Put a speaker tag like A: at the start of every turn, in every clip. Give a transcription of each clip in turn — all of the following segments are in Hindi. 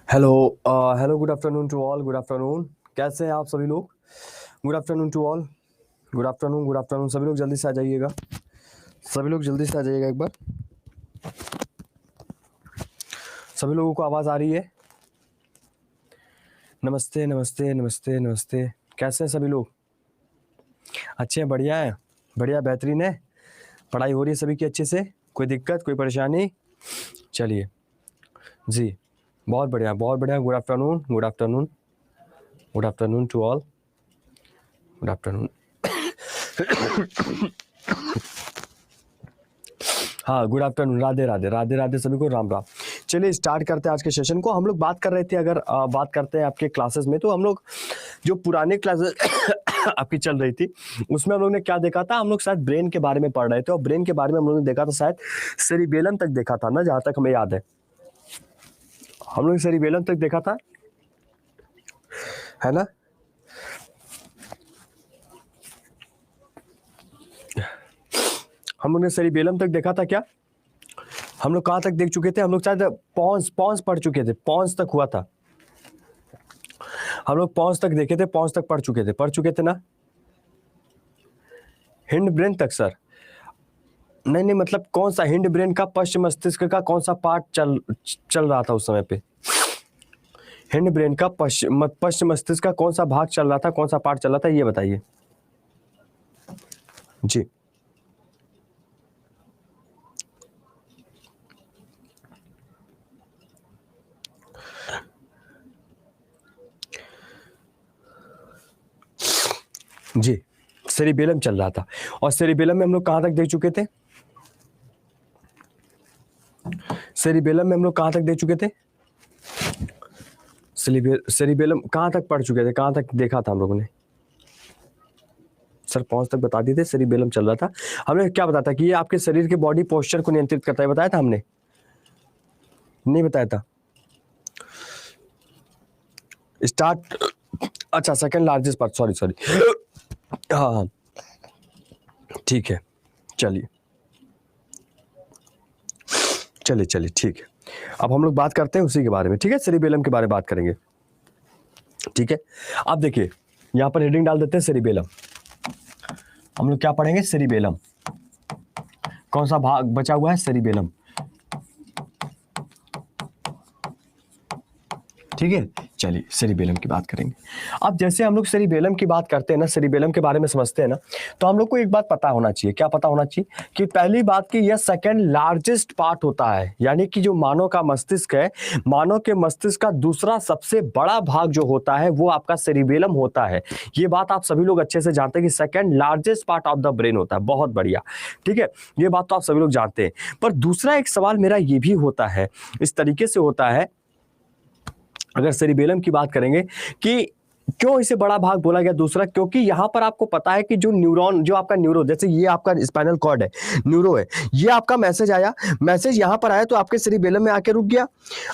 A: Hello hello good afternoon to all. Good afternoon. कैसे हैं आप सभी लोग? Good afternoon to all. Good afternoon. सभी लोग जल्दी से आ जाइएगा। सभी लोग जल्दी से आ जाइएगा एक बार। सभी लोगों को आवाज़ आ रही है? नमस्ते नमस्ते नमस्ते नमस्ते। कैसे हैं सभी लोग? अच्छे हैं? बढ़िया है? बढ़िया, बेहतरीन है? पढ़ाई हो रही है सभी की अच्छे से? कोई दिक्कत, कोई परेशानी? चलिए जी, बहुत बढ़िया बहुत बढ़िया। Good afternoon good afternoon good afternoon to all. Good afternoon. हाँ, गुड आफ्टरनून। राधे राधे राधे राधे सभी को, राम राम। चलिए स्टार्ट करते हैं आज के सेशन को। हम लोग बात कर रहे थे, अगर बात करते हैं आपके क्लासेस में, तो हम लोग जो पुराने क्लासेस आपकी चल रही थी उसमें हम लोग ने क्या देखा था? हम लोग शायद ब्रेन के बारे में पढ़ रहे थे, और ब्रेन के बारे में हम लोग ने देखा था, शायद सेरिबेलम तक देखा था ना, जहाँ तक हमें याद है। हम लोग सेरिबेलम तक देखा था, है ना? हम लोग ने सेरिबेलम तक देखा था क्या? हम लोग कहाँ तक देख चुके थे? हम लोग शायद पॉन्स पॉन्स पढ़ चुके थे। पॉन्स तक हुआ था। हम लोग पॉन्स तक देखे थे, पॉन्स तक पढ़ चुके थे ना? हिंड ब्रेन तक सर? नहीं नहीं, मतलब कौन सा हिंड ब्रेन का, पश्च मस्तिष्क का कौन सा पार्ट चल रहा था उस समय पे? हिंड ब्रेन का पश्च मस्तिष्क का कौन सा भाग चल रहा था, कौन सा पार्ट चल रहा था, ये बताइए जी। जी, सेरिबेलम चल रहा था। और सेरिबेलम में हम लोग कहां तक देख चुके थे? सेरिबेलम में हम लोग कहां तक देख चुके थे? सेरिबेलम कहां तक पढ़ चुके थे, कहां तक देखा था हम लोगों ने? सर पॉन्स तक बता दिए थे, सेरिबेलम चल रहा था। हमने क्या बताया था कि ये आपके शरीर के बॉडी पोस्चर को नियंत्रित करता है, बताया था हमने? नहीं बताया था? स्टार्ट। अच्छा, सेकंड लार्जेस्ट पार्ट, सॉरी। हाँ हाँ, ठीक है। चलिए चलिए ठीक है। अब हम लोग बात करते हैं उसी के बारे में, ठीक है? सेरिबेलम के बारे में बात करेंगे, ठीक है? अब देखिए, यहां पर हेडिंग डाल देते हैं सेरिबेलम। हम लोग क्या पढ़ेंगे? सेरिबेलम। कौन सा भाग बचा हुआ है? सेरिबेलम, ठीक है? चलिए सेरिबेलम की बात करेंगे। अब जैसे हम लोग सेरिबेलम की बात करते हैं ना, सेरिबेलम के बारे में समझते हैं ना, तो हम लोग को एक बात पता होना चाहिए। क्या पता होना चाहिए? कि पहली बात कि यह सेकंड लार्जेस्ट पार्ट होता है, यानी कि जो मानव का मस्तिष्क है, मानव के मस्तिष्क का दूसरा सबसे बड़ा भाग जो होता है वो आपका सेरिबेलम होता है। ये बात आप सभी लोग अच्छे से जानते हैं कि second largest part of the brain होता है। बहुत बढ़िया, ठीक है? ये बात तो आप सभी लोग जानते हैं। पर दूसरा एक सवाल मेरा ये भी होता है, इस तरीके से होता है, अगर सेरिबेलम की बात करेंगे कि क्यों इसे बड़ा भाग बोला गया दूसरा, क्योंकि यहां पर आपको पता है कि जो न्यूरॉन, जो आपका न्यूरो, जैसे ये आपका स्पाइनल कॉर्ड है, न्यूरो है, ये आपका मैसेज आया, मैसेज यहां पर आया तो आपके सेरिबेलम में आके रुक गया।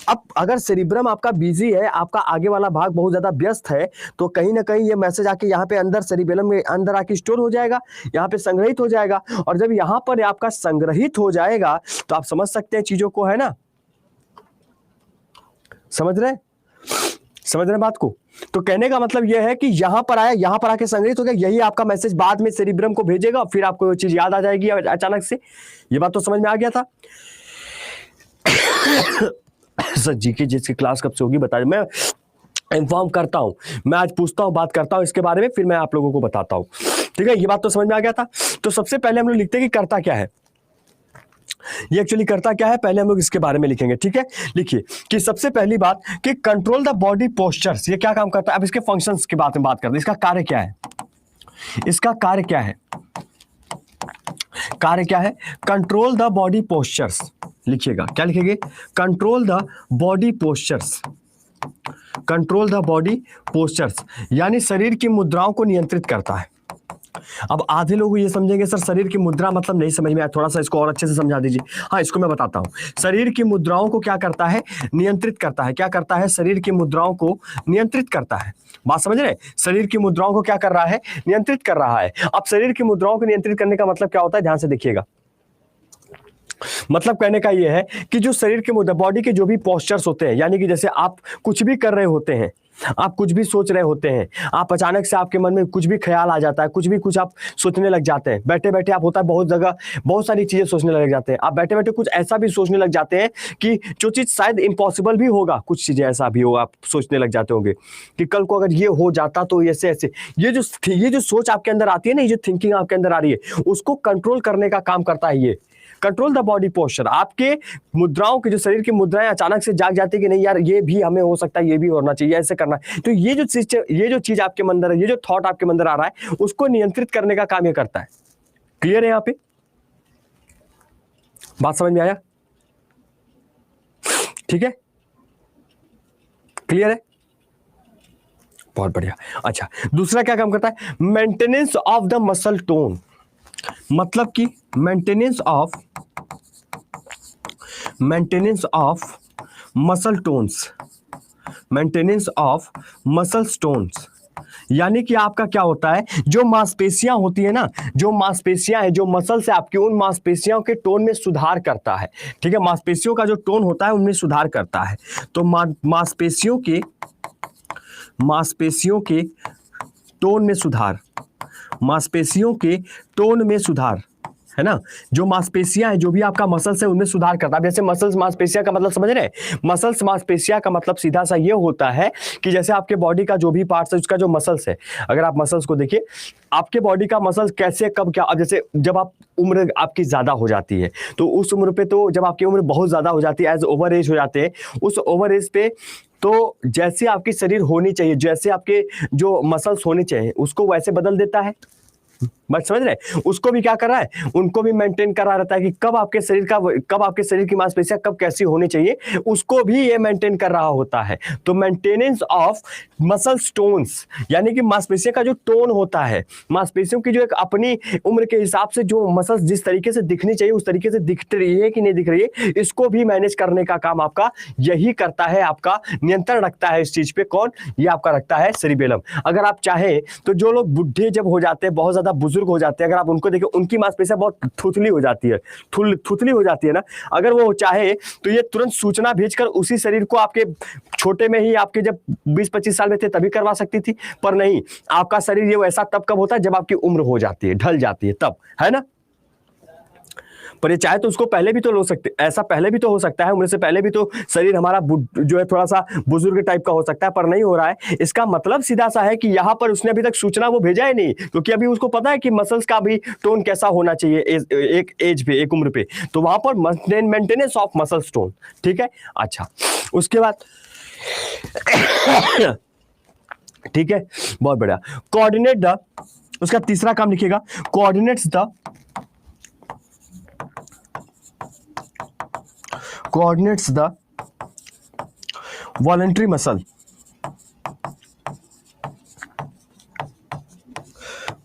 A: अब अगर सेरिब्रम आपका बिजी है, आपका आगे वाला भाग बहुत ज्यादा व्यस्त है, तो कहीं ना कहीं ये मैसेज आके यहाँ पे अंदर सेरिबेलम में अंदर आके स्टोर हो जाएगा, यहाँ पे संग्रहित हो जाएगा। और जब यहाँ पर आपका संग्रहित हो जाएगा तो आप समझ सकते हैं चीजों को, है ना? समझ रहे बात को? तो कहने का मतलब यह है कि यहां पर आया, यहां पर आके संग्रहित हो गया, यही आपका मैसेज बाद में सेरिब्रम को भेजेगा, फिर आपको वो चीज याद आ जाएगी अचानक से। ये बात तो समझ में आ गया था? सर जीके जिसकी क्लास कब से होगी बता दे, मैं इन्फॉर्म करता हूं, मैं आज पूछता हूं, बात करता हूं इसके बारे में, फिर मैं आप लोगों को बताता हूं, ठीक है? ये बात तो समझ में आ गया था। तो सबसे पहले हम लोग लिखते हैं कि करता क्या है, ये एक्चुअली करता क्या है, पहले हम लोग इसके बारे में लिखेंगे, ठीक है? लिखिए कि सबसे पहली बात कि कंट्रोल द बॉडी पोस्चर्स, ये क्या काम करता है? अब इसके फंक्शंस की बात करते हैं। इसका कार्य क्या है? इसका कार्य क्या है? कार्य क्या है? Control the body postures. लिखिएगा, क्या लिखेंगे? Control the body postures. Control the body postures यानी शरीर की मुद्राओं को नियंत्रित करता है। अब आधे लोग ये समझेंगे सर शरीर की मुद्रा मतलब नहीं समझ में आया, थोड़ा सा इसको और अच्छे से समझा दीजिए। हाँ, इसको मैं बताता हूं। शरीर की मुद्राओं को क्या करता है? नियंत्रित करता है। क्या करता है? शरीर की मुद्राओं को नियंत्रित करता है। बात समझ रहे? शरीर की मुद्राओं को क्या कर रहा है? नियंत्रित कर रहा है। अब शरीर की मुद्राओं को नियंत्रित करने का मतलब क्या होता है? ध्यान से देखिएगा। मतलब कहने का ये है कि जो शरीर के मुद्रा, बॉडी के जो भी पोस्चर्स होते हैं, यानी कि जैसे आप कुछ भी कर रहे होते हैं, आप कुछ भी सोच रहे होते हैं, आप अचानक से आपके मन में कुछ भी ख्याल आ जाता है, कुछ आप सोचने लग जाते हैं, बैठे बैठे आप होता है बहुत जगह बहुत सारी चीजें सोचने लग जाते हैं, आप बैठे बैठे कुछ ऐसा भी सोचने लग जाते हैं कि जो चीज शायद इम्पॉसिबल भी होगा, कुछ चीजें ऐसा भी होगा, आप सोचने लग जाते होंगे कि कल को अगर ये हो जाता तो ऐसे ऐसे, ये जो सोच आपके अंदर आती है ना, ये जो थिंकिंग आपके अंदर आ रही है, उसको कंट्रोल करने का काम करता है ये कंट्रोल द बॉडी पोस्चर। आपके मुद्राओं की, जो शरीर की मुद्राएं अचानक से जाग जाती है कि नहीं यार ये भी हमें हो सकता है, ये भी होना चाहिए, ऐसे करना है, तो ये जो चीज आपके अंदर है, ये जो थॉट आपके अंदर आ रहा है, उसको नियंत्रित करने का काम ये करता है। क्लियर है? यहां पे बात समझ में आया? ठीक है, क्लियर है, बहुत बढ़िया। अच्छा, दूसरा क्या काम करता है? Maintenance of the muscle tone, मतलब कि maintenance of muscle tones, maintenance of muscle tones, यानी कि आपका क्या होता है, जो मांसपेशियां होती है ना, जो मांसपेशियां है, जो मसल से आपकी, उन मांसपेशियों के टोन में सुधार करता है। ठीक है, मांसपेशियों का जो टोन होता है उनमें सुधार करता है। तो मांसपेशियों के टोन में सुधार, मांसपेशियों के टोन में सुधार, है ना, जो मांसपेशियां है, जो भी आपका मसल्स है, उनमें सुधार करता है। जैसे मसल्स मांसपेशियां का मतलब समझ रहे हैं? मसल्स मांसपेशियां का मतलब सीधा सा ये होता है कि जैसे आपके बॉडी का जो भी पार्ट्स है, उसका जो मसल्स है, अगर आप मसल्स को देखिए, आपके बॉडी का मसल्स कैसे, कब, क्या, अब जैसे जब आप उम्र आपकी ज्यादा हो जाती है, तो उस उम्र पे, तो जब आपकी उम्र बहुत ज्यादा हो जाती है, एज ओवर एज हो जाते हैं, उस ओवर एज पे तो जैसे आपकी शरीर होनी चाहिए, जैसे आपके जो मसल्स होने चाहिए, उसको वैसे बदल देता है। बात समझ रहे? उसको भी क्या कर रहा है, उनको भी मेंटेन करा रहता है कि कब आपके शरीर की मांसपेशियां कब कैसी होनी चाहिए, उसको भी ये मेंटेन कर रहा होता है। तो मेंटेनेंस ऑफ मसल टोन्स, यानी कि मांसपेशियों का जो टोन होता है, मांसपेशियों की जो एक अपनी उम्र के हिसाब से जो मसल्स जिस तरीके से दिखनी चाहिए उस तरीके से दिख रही है कि नहीं दिख रही है, इसको भी मैनेज करने का काम आपका यही करता है, आपका नियंत्रण रखता है इस चीज पे। कौन? ये आपका रखता है सेरिबेलम। अगर आप चाहे तो जो लोग बुढ़े जब हो जाते हैं, बहुत ज्यादा बुजुर्ग हो जाते हैं, अगर आप उनको देखो, उनकी मांसपेशियां बहुत थुथली हो जाती है, थुथली हो जाती है ना, अगर वो चाहे तो ये तुरंत सूचना भेजकर उसी शरीर को आपके छोटे में ही, आपके जब 20-25 साल में थे तभी करवा सकती थी, पर नहीं, आपका शरीर ये वैसा तब कब होता है, जब आपकी उम्र हो जाती है, ढल जाती है, तब, है ना। पर ये चाहे तो उसको पहले भी तो लो सकते, ऐसा पहले भी तो हो सकता है, उम्र से पहले भी तो शरीर हमारा जो है थोड़ा सा बुजुर्ग टाइप का हो सकता है, पर नहीं हो रहा है। इसका मतलब सीधा सा है कि यहां पर उसने अभी तक सूचना वो भेजा ही नहीं, क्योंकि अभी उसको पता है कि मसल्स का भी टोन कैसा होना चाहिए एक एज पे, एक उम्र पे, तो वहां पर मेंटेनेंस ऑफ मसल्स टोन। ठीक है, अच्छा, उसके बाद ठीक है, बहुत बढ़िया। कोऑर्डिनेट द, उसका तीसरा काम लिखिएगा, coordinates the voluntary muscle,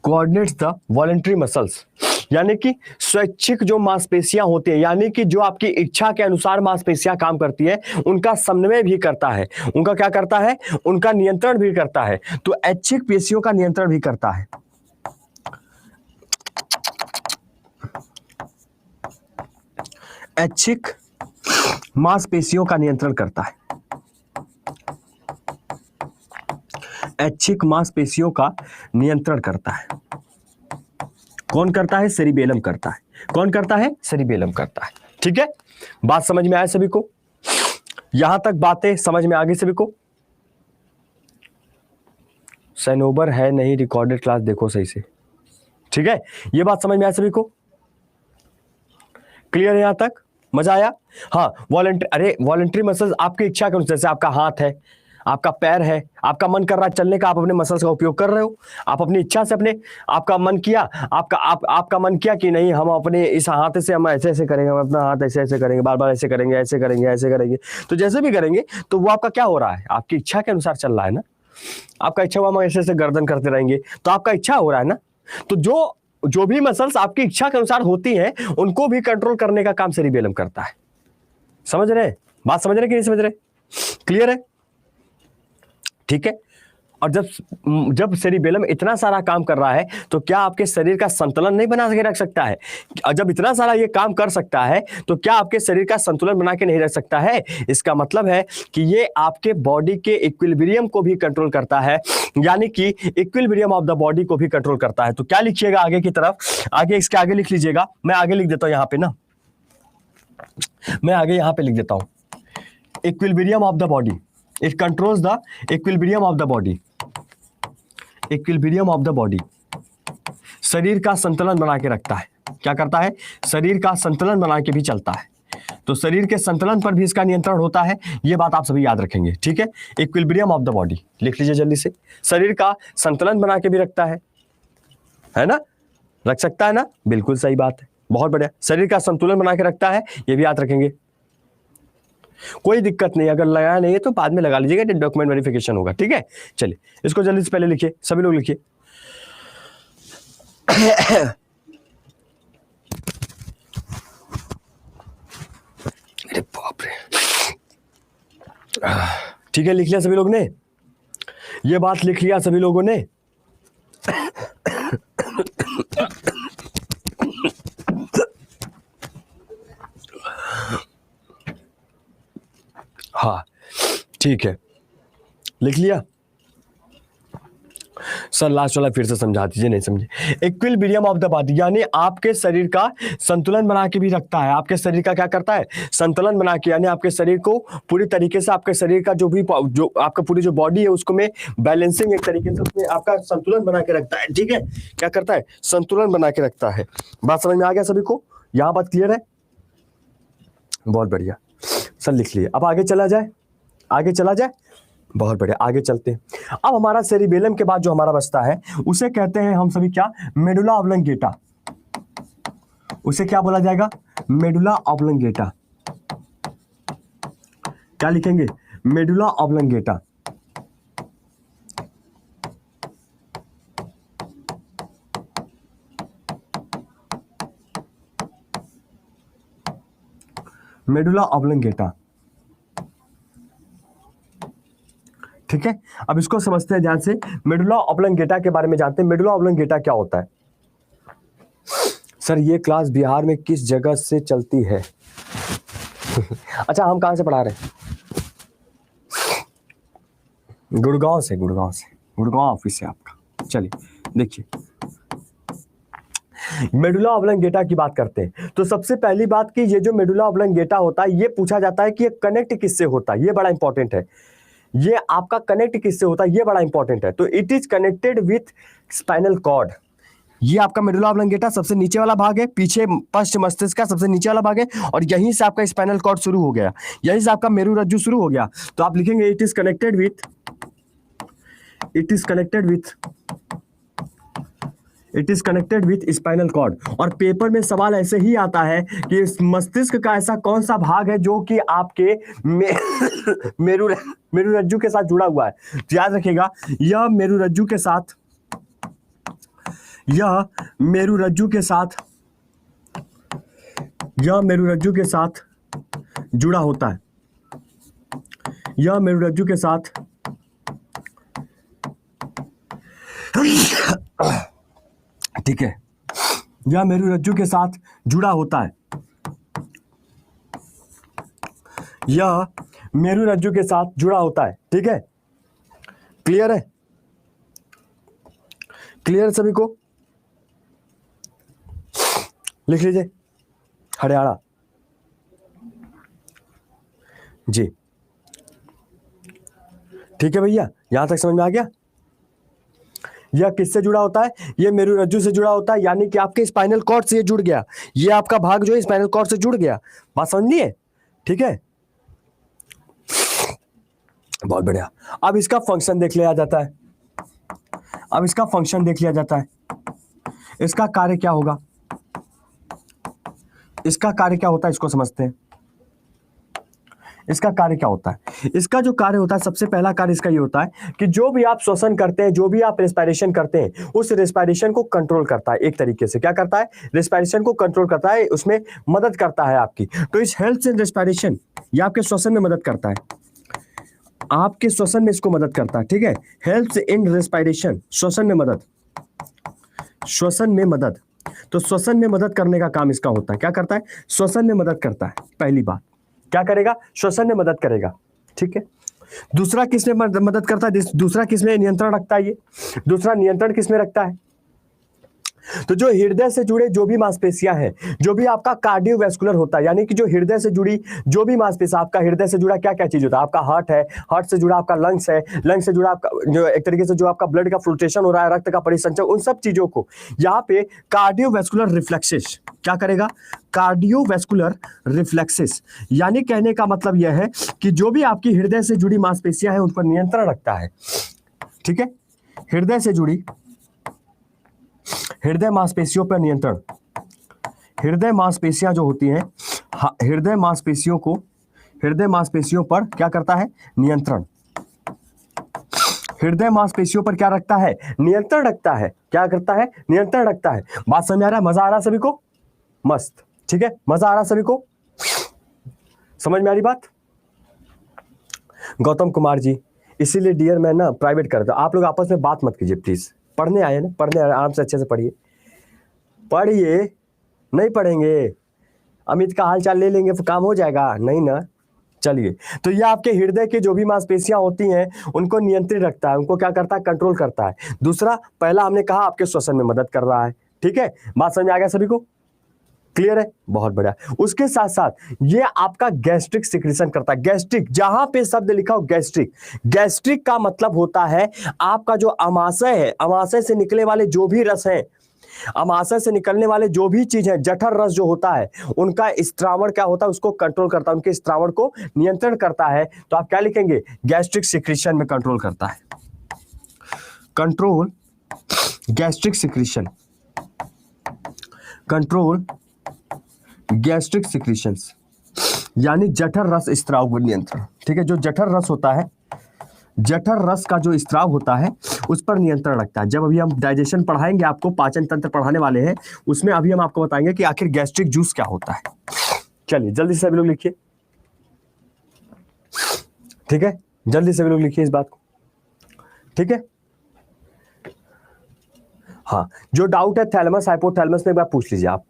A: coordinates the voluntary muscles, यानी कि स्वैच्छिक जो मांसपेशियां होती हैं, यानी कि जो आपकी इच्छा के अनुसार मांसपेशियां काम करती है, उनका समन्वय भी करता है, उनका क्या करता है, उनका नियंत्रण भी करता है। तो ऐच्छिक पेशियों का नियंत्रण भी करता है, ऐच्छिक मांसपेशियों का नियंत्रण करता है, ऐच्छिक मांसपेशियों का नियंत्रण करता है। कौन करता है? सेरिबेलम करता है। कौन करता है? सेरिबेलम करता है। ठीक है, बात समझ में आया सभी को? यहां तक बातें समझ में आ गई सभी को? सैनोबर है नहीं, रिकॉर्डेड क्लास देखो सही से। ठीक है, ये बात समझ में आया सभी को? क्लियर है यहां तक? मजा आया? हाँ, वॉलंटरी मसल्स आपकी इच्छा के अनुसार, जैसे आपका हाथ है, आपका पैर है, आपका मन कर रहा है चलने का, आप अपने मसल्स का उपयोग कर रहे हो, आप अपनी इच्छा से आपका मन किया, आपका मन किया कि नहीं हम अपने इस हाथ से हम ऐसे ऐसे करेंगे, हम अपना हाथ ऐसे ऐसे करेंगे, बार बार ऐसे करेंगे, ऐसे करेंगे, ऐसे करेंगे, तो जैसे भी करेंगे तो वो आपका क्या हो रहा है, आपकी इच्छा के अनुसार चल रहा है ना। आपका इच्छा हुआ हम ऐसे ऐसे गर्दन करते रहेंगे, तो आपका इच्छा हो रहा है ना। तो जो भी मसल्स आपकी इच्छा के अनुसार होती हैं, उनको भी कंट्रोल करने का काम सेरिबेलम करता है। समझ रहे? बात समझ रहे कि नहीं समझ रहे? क्लियर है? ठीक है, और जब सेरिबेलम इतना सारा काम कर रहा है तो क्या आपके शरीर का संतुलन नहीं बना के रख सकता है? और जब इतना सारा ये काम कर सकता है तो क्या आपके शरीर का संतुलन बना के नहीं रख सकता है? इसका मतलब है कि ये आपके बॉडी के इक्विलिब्रियम को भी कंट्रोल करता है, यानी कि इक्विलिब्रियम ऑफ द बॉडी को भी कंट्रोल करता है। तो क्या लिखिएगा आगे की तरफ, आगे इसके आगे लिख लीजिएगा, मैं आगे लिख देता हूं यहां पे ना, मैं आगे यहां पे लिख देता हूं, equilibrium of the body, it controls the equilibrium of the body, equilibrium of the body, शरीर का संतुलन बना के रखता है। क्या करता है? शरीर का संतुलन बना के भी चलता है। तो शरीर के संतुलन पर भी इसका नियंत्रण होता है, ये बात आप सभी याद रखेंगे, ठीक है। इक्विलिब्रियम ऑफ द बॉडी लिख लीजिए जल्दी से, शरीर का संतुलन बना के भी रखता है ना, रख सकता है ना, बिल्कुल सही बात है, बहुत बढ़िया। शरीर का संतुलन बना के रखता है, ये भी याद रखेंगे, कोई दिक्कत नहीं, अगर लगाया नहीं है तो बाद में लगा लीजिएगा, डॉक्यूमेंट वेरिफिकेशन होगा, ठीक है। चलिए इसको जल्दी से पहले लिखिए, सभी लोग लिखिए। अरे बाप रे, ठीक है, लिख लिया सभी लोग ने, ये बात लिख लिया सभी लोगों ने। हाँ ठीक है, लिख लिया। सर लास्ट वाला फिर से समझा दीजिए, नहीं समझे। इक्विलिब्रियम ऑफ द बॉडी यानी आपके शरीर का संतुलन बना के भी रखता है, आपके शरीर का क्या करता है? संतुलन बना के, यानी आपके शरीर को पूरी तरीके से, आपके शरीर का जो आपका पूरी जो बॉडी है उसको में बैलेंसिंग एक तरीके से उसमें आपका संतुलन बना के रखता है, ठीक है। क्या करता है? संतुलन बना के रखता है। बात समझ में आ गया सभी को? यहाँ बात क्लियर है? बहुत बढ़िया सर, लिख लिए। अब आगे चला जाए, आगे चला जाए, बहुत बढ़िया, आगे चलते हैं। अब हमारा सेरिबेलम के बाद जो हमारा बचता है उसे कहते हैं हम सभी क्या? Medulla oblongata. उसे क्या बोला जाएगा? Medulla oblongata. क्या लिखेंगे? Medulla oblongata. मेडुला ऑब्लंगेटा, ठीक है। अब इसको समझते हैं ध्यान से, मेडुला ऑब्लंगेटा के बारे में जानते हैं। मेडुला ऑब्लंगेटा क्या होता है? सर ये क्लास बिहार में किस जगह से चलती है? अच्छा, हम कहां से पढ़ा रहे हैं? गुड़गांव से, गुड़गांव से, गुड़गांव ऑफिस है आपका। चलिए देखिए, मेडुला ऑब्लंगेटा की बात करते हैं तो सबसे पहली बात कि ये जो मेडुला ऑब्लंगेटा होता है, ये पूछा जाता है कि ये कनेक्ट किससे होता है, ये बड़ा इंपॉर्टेंट है। ये आपका कनेक्ट किससे होता है, ये बड़ा इंपॉर्टेंट है। तो it is connected with spinal cord. ये आपका मेडुला ऑब्लंगेटा सबसे नीचे वाला भाग है, पीछे पश्च मस्तिष्क का सबसे नीचे वाला भाग है, और यहीं से आपका स्पाइनल कॉर्ड शुरू हो गया, यहीं से आपका मेरुरज्जु शुरू हो गया। तो आप लिखेंगे it is connected with, it is connected with, it is connected with spinal cord. और पेपर में सवाल ऐसे ही आता है कि मस्तिष्क का ऐसा कौन सा भाग है जो कि आपके मेरुरज्जु के साथ जुड़ा हुआ है। तो याद रखिएगा, यह मेरुरज्जु के साथ, यह मेरुरज्जु के साथ, यह मेरुरज्जु के साथ जुड़ा होता है, यह मेरुरज्जु के साथ ठीक है, यह मेरुरज्जु के साथ जुड़ा होता है, यह मेरुरज्जु के साथ जुड़ा होता है, ठीक है। क्लियर है? क्लियर सभी को? लिख लीजिए, हरियाणा जी, ठीक है भैया, यहां तक समझ में आ गया? यह किससे जुड़ा होता है? ये मेरुरज्जु से जुड़ा होता है, यानी कि आपके स्पाइनल कॉर्ड से ये जुड़ गया, ये आपका भाग जो है स्पाइनल कॉर्ड से जुड़ गया। बात समझिए, ठीक है, बहुत बढ़िया। अब इसका फंक्शन देख लिया जाता है, अब इसका फंक्शन देख लिया जाता है, इसका कार्य क्या होगा, इसका कार्य क्या होता है, इसको समझते हैं। इसका कार्य क्या होता है? इसका जो कार्य होता है, सबसे पहला कार्य इसका ये होता है कि जो भी आप श्वसन करते हैं, जो भी आप रेस्पिरेशन करते हैं, उस रेस्पिरेशन को कंट्रोल करता है। एक तरीके से क्या करता है? रेस्पिरेशन को कंट्रोल करता है, उसमें मदद करता है आपकी। तो इस हेल्थ एंड रेस्पिरेशन, ये आपके श्वसन में मदद करता है, आपके श्वसन में इसको मदद करता है, ठीक है। हेल्प्स इन रेस्पिरेशन, श्वसन में मदद, श्वसन में मदद। तो श्वसन में मदद करने का काम इसका होता है। क्या करता है? श्वसन में मदद करता है। पहली बात क्या करेगा? श्वसन में मदद करेगा, ठीक है। दूसरा किसमें मदद करता है? दूसरा किसमें नियंत्रण रखता है? ये दूसरा नियंत्रण किसमें रखता है? तो जो हृदय से जुड़े जो भी मांसपेशियां हैं, जो भी आपका कार्डियोवैस्कुलर होता है, यानी कि जो हृदय से जुड़ी जो भी मांसपेशियां, आपका हृदय से जुड़ा क्या क्या चीज होता है? आपका हार्ट है, हार्ट से जुड़ा आपका लंग्स है, लंग्स से जुड़ा आपका जो एक तरीके से जो आपका ब्लड का फ्लोटेशन हो रहा है, रक्त का परिसंचय, उन सब चीजों को यहाँ पे कार्डियोवैस्कुलर रिफ्लेक्सेस क्या करेगा? कार्डियोवैस्कुलर रिफ्लेक्सेस, यानी कहने का मतलब यह है कि जो भी आपकी हृदय से जुड़ी मांसपेशियां हैं उन पर नियंत्रण रखता है, ठीक है। हृदय से जुड़ी हृदय मांसपेशियों पर नियंत्रण, हृदय मांसपेशियां जो होती हैं, हृदय मांसपेशियों को, हृदय मांसपेशियों पर क्या करता है? नियंत्रण। हृदय मांसपेशियों पर क्या रखता है? नियंत्रण रखता है। क्या करता है? नियंत्रण रखता है। बात समझ आ रहा है? मजा आ रहा सभी को? मस्त, ठीक है। मजा आ रहा सभी को? समझ में आ रही बात? गौतम कुमार जी, इसीलिए डियर मैं ना प्राइवेट करता हूं। आप लोग आपस में बात मत कीजिए प्लीज। पढ़ने आए ना, पढ़ने आराम से अच्छे से पढ़िए। पढ़िए, नहीं पढ़ेंगे अमित का हाल चाल ले लेंगे तो काम हो जाएगा? नहीं ना। चलिए, तो ये आपके हृदय की जो भी मांसपेशियां होती हैं उनको नियंत्रित रखता है, उनको क्या करता है? कंट्रोल करता है। दूसरा, पहला हमने कहा आपके श्वसन में मदद कर रहा है, ठीक है। बात समझ आ गया सभी को? क्लियर है? बहुत बढ़िया। उसके साथ साथ ये आपका गैस्ट्रिक सिक्रीशन करता है। गैस्ट्रिक, जहां पे शब्द लिखा हो गैस्ट्रिक, गैस्ट्रिक का मतलब होता है आपका जो अमाशय है, अमाशय से निकले वाले जो भी रस हैं, अमाशय से निकलने वाले जो भी चीज है, जठर रस जो होता है, उनका स्त्रावण क्या होता है? उसको कंट्रोल करता है, उनके स्त्रावण को नियंत्रण करता है। तो आप क्या लिखेंगे? गैस्ट्रिक सिक्रीशन में कंट्रोल करता है। Control gastric secretion, control gastric secretions, यानी जठर रस स्त्राव को नियंत्रण, ठीक है। जो जठर रस होता है, जठर रस का जो स्त्राव होता है उस पर नियंत्रण रखता है। जब अभी हम डाइजेशन पढ़ाएंगे, आपको पाचन तंत्र पढ़ाने वाले हैं, उसमें अभी हम आपको बताएंगे कि आखिर गैस्ट्रिक जूस क्या होता है। चलिए जल्दी से सभी लोग लिखिए, ठीक है। जल्दी से सभी लोग लिखिए इस बात को, ठीक है। हाँ, जो डाउट है थैलेमस हाइपोथैलेमस में एक बार पूछ लीजिए आप।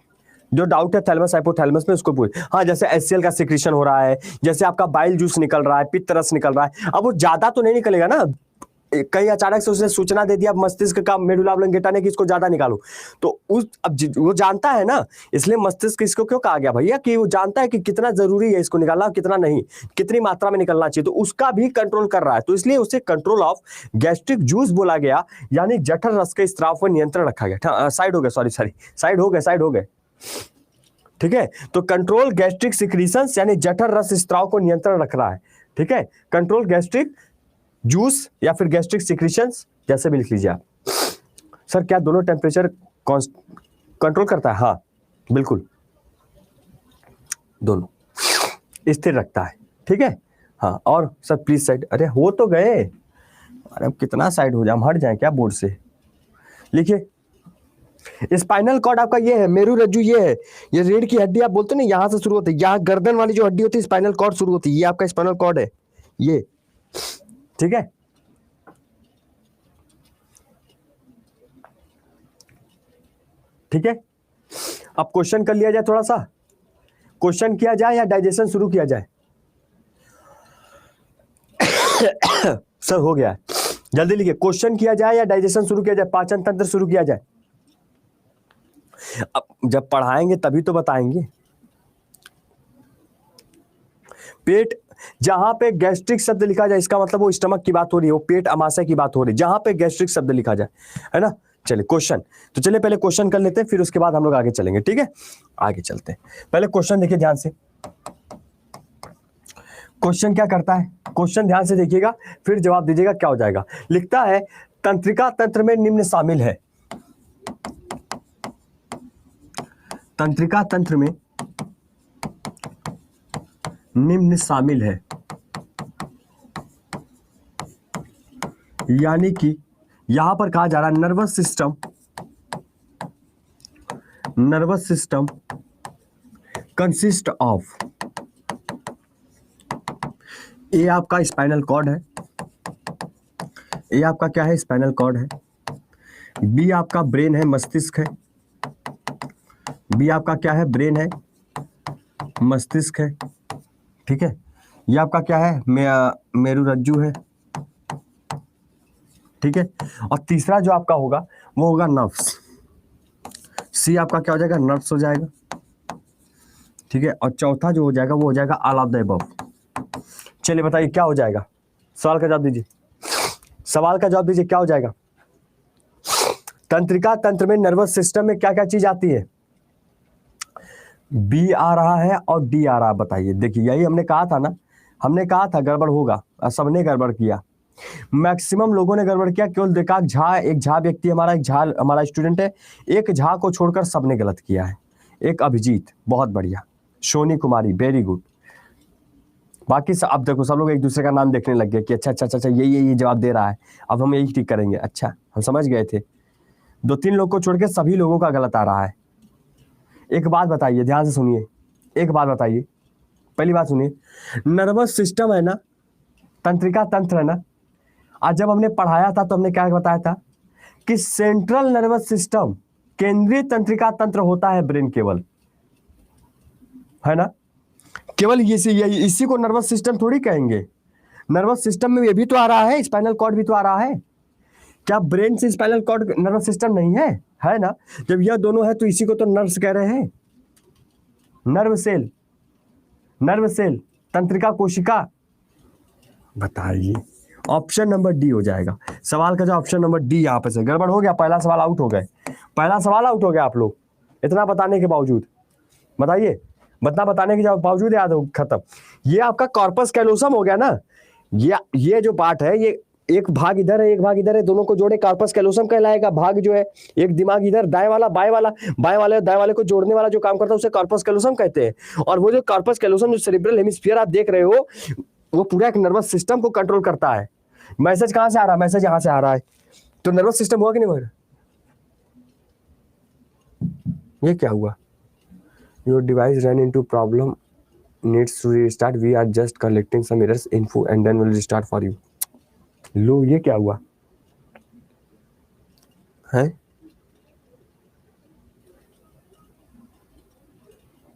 A: जो डाउट है थैलेमस हाइपोथैलेमस में उसको पूछ। हाँ, जैसे एचसीएल का सिक्रीशन हो रहा है, जैसे आपका बाइल जूस निकल रहा है, पित्त रस निकल रहा है। अब वो ज्यादा तो नहीं निकलेगा ना, कहीं अचानक से उसने सूचना दे दिया मस्तिष्क का मेडुला ऑब्लोंगेटा ने कि इसको ज्यादा निकालो, तो उस अब वो जानता है ना, इसलिए मस्तिष्क इसको क्यों कहा गया भैया कि वो जानता है कि कितना जरूरी है इसको निकालना, कितना नहीं, कितनी मात्रा में निकलना चाहिए, तो उसका भी कंट्रोल कर रहा है। तो इसलिए उसे कंट्रोल ऑफ गैस्ट्रिक जूस बोला गया, यानी जठर रस के स्त्राव पर नियंत्रण रखा गया। साइड हो गए, सॉरी साइड हो गए, ठीक है। तो कंट्रोल गैस्ट्रिक सिक्रीशंस यानी जठर रस स्त्राव को नियंत्रण रख रहा है, ठीक है। कंट्रोल गैस्ट्रिक जूस या फिर गैस्ट्रिक सिक्रीशंस, जैसे भी लिख लीजिए आप। सर क्या दोनों टेम्परेचर कंट्रोल करता है? हाँ बिल्कुल, दोनों स्थिर रखता है, ठीक है। हाँ, और सर प्लीज साइड, अरे हो तो गए, अरे अब कितना साइड हो जाए, हम हट जाए क्या बोर्ड से? लिखिए, स्पाइनल कॉर्ड आपका ये है, मेरु रज्जु ये है, ये रीढ़ की हड्डी आप बोलते हैं ना, यहां से शुरू होती है, यहाँ गर्दन वाली जो हड्डी होती है स्पाइनल कॉर्ड शुरू होती है, ये आपका स्पाइनल कॉर्ड है ये, ठीक है। ठीक है, अब क्वेश्चन कर लिया जाए, थोड़ा सा क्वेश्चन किया जाए या डाइजेशन शुरू किया जाए? सर हो गया है, जल्दी लिखिए, क्वेश्चन किया जाए या डाइजेशन शुरू किया जाए, पाचन तंत्र शुरू किया जाए? अब जब पढ़ाएंगे तभी तो बताएंगे। पेट, जहां पे गैस्ट्रिक शब्द लिखा जाए इसका मतलब वो स्टमक की बात हो रही है, वो पेट अमाशय की बात हो रही है, जहां पे गैस्ट्रिक शब्द लिखा जाए, है ना। चलिए क्वेश्चन, तो चलिए पहले क्वेश्चन कर लेते हैं, फिर उसके बाद हम लोग आगे चलेंगे, ठीक है। आगे चलते हैं, पहले क्वेश्चन देखिए ध्यान से। क्वेश्चन क्या करता है, क्वेश्चन ध्यान से देखिएगा, फिर जवाब दीजिएगा क्या हो जाएगा। लिखता है तंत्रिका तंत्र में निम्न शामिल है, तंत्रिका तंत्र में निम्न शामिल है, यानी कि यहां पर कहा जा रहा है नर्वस सिस्टम कंसिस्ट ऑफ, ये आपका स्पाइनल कॉर्ड है, ए आपका क्या है, स्पाइनल कॉर्ड है। बी आपका ब्रेन है, मस्तिष्क है। बी आपका क्या है, ब्रेन है, मस्तिष्क है। ठीक है, ये आपका क्या है, मेरुरज्जु है। ठीक है, और तीसरा जो आपका होगा वो होगा नर्व्स। सी आपका क्या हो जाएगा, नर्व्स हो जाएगा। ठीक है, और चौथा जो हो जाएगा वो हो जाएगा ऑल ऑफ द अबव। चलिए बताइए क्या हो जाएगा, सवाल का जवाब दीजिए, सवाल का जवाब दीजिए, क्या हो जाएगा। तंत्रिका तंत्र में, नर्वस सिस्टम में क्या क्या चीज आती है। बी आ रहा है और डी आ रहा है, बताइए। देखिए यही हमने कहा था ना, हमने कहा था गड़बड़ होगा और सबने गड़बड़ किया, मैक्सिमम लोगों ने गड़बड़ किया। केवल देखा झा, एक झा व्यक्ति हमारा, एक झा हमारा स्टूडेंट है, एक झा को छोड़कर सबने गलत किया है। एक अभिजीत, बहुत बढ़िया। Soni Kumari, very good. बाकी सब, अब देखो सब लोग एक दूसरे का नाम देखने लग गए कि अच्छा अच्छा अच्छा ये जवाब दे रहा है, अब हम यही ठीक करेंगे। अच्छा, हम समझ गए थे। 2-3 लोग को छोड़ के सभी लोगों का गलत आ रहा है। एक बात बताइए, ध्यान से सुनिए, एक बात बताइए, पहली बात सुनिए, नर्वस सिस्टम है ना, तंत्रिका तंत्र है ना, आज जब हमने पढ़ाया था तो हमने क्या बताया था कि सेंट्रल नर्वस सिस्टम, केंद्रीय तंत्रिका तंत्र होता है ब्रेन केवल, है ना। केवल इसी को नर्वस सिस्टम थोड़ी कहेंगे। नर्वस सिस्टम में ये भी तो आ रहा है, स्पाइनल कॉर्ड भी तो आ रहा है। क्या ब्रेन से स्पाइनल कॉर्ड नर्वस सिस्टम नहीं है, है ना। जब यह दोनों है तो इसी को तो नर्व्स कह रहे हैं। नर्व सेल, नर्व सेल, तंत्रिका कोशिका। बताइए, ऑप्शन नंबर डी हो जाएगा सवाल का, जो ऑप्शन नंबर डी यहाँ पे से गड़बड़ हो गया। पहला सवाल आउट हो गए, पहला सवाल आउट हो गया आप लोग, इतना बताने के बावजूद। बताइए, बतना बताने के बावजूद याद हो खत्म। ये आपका कॉर्पस कैलोसम हो गया ना, ये जो पार्ट है, ये एक भाग इधर है, एक भाग इधर है, दोनों को जोड़े कॉर्पस कैलोसम कहलाएगा। भाग जो है, एक दिमाग इधर, दाएं वाला बाएं वाला, बाएं वाले दाएं वाले को जोड़ने वाला जो काम करता है उसे कॉर्पस कैलोसम कहते हैं। और वो जो कॉर्पस कैलोसम, जो सेरेब्रल हेमिस्फीयर आप देख रहे हो, वो पूरा एक नर्वस सिस्टम को कंट्रोल करता है। मैसेज कहां से आ रहा है, मैसेज यहां से आ रहा है, तो नर्वस सिस्टम हुआ कि नहीं हुआ। ये क्या हुआ, your device run into problem, needs to restart, we are just collecting some errors info and then we'll restart for you। लो, ये क्या हुआ है,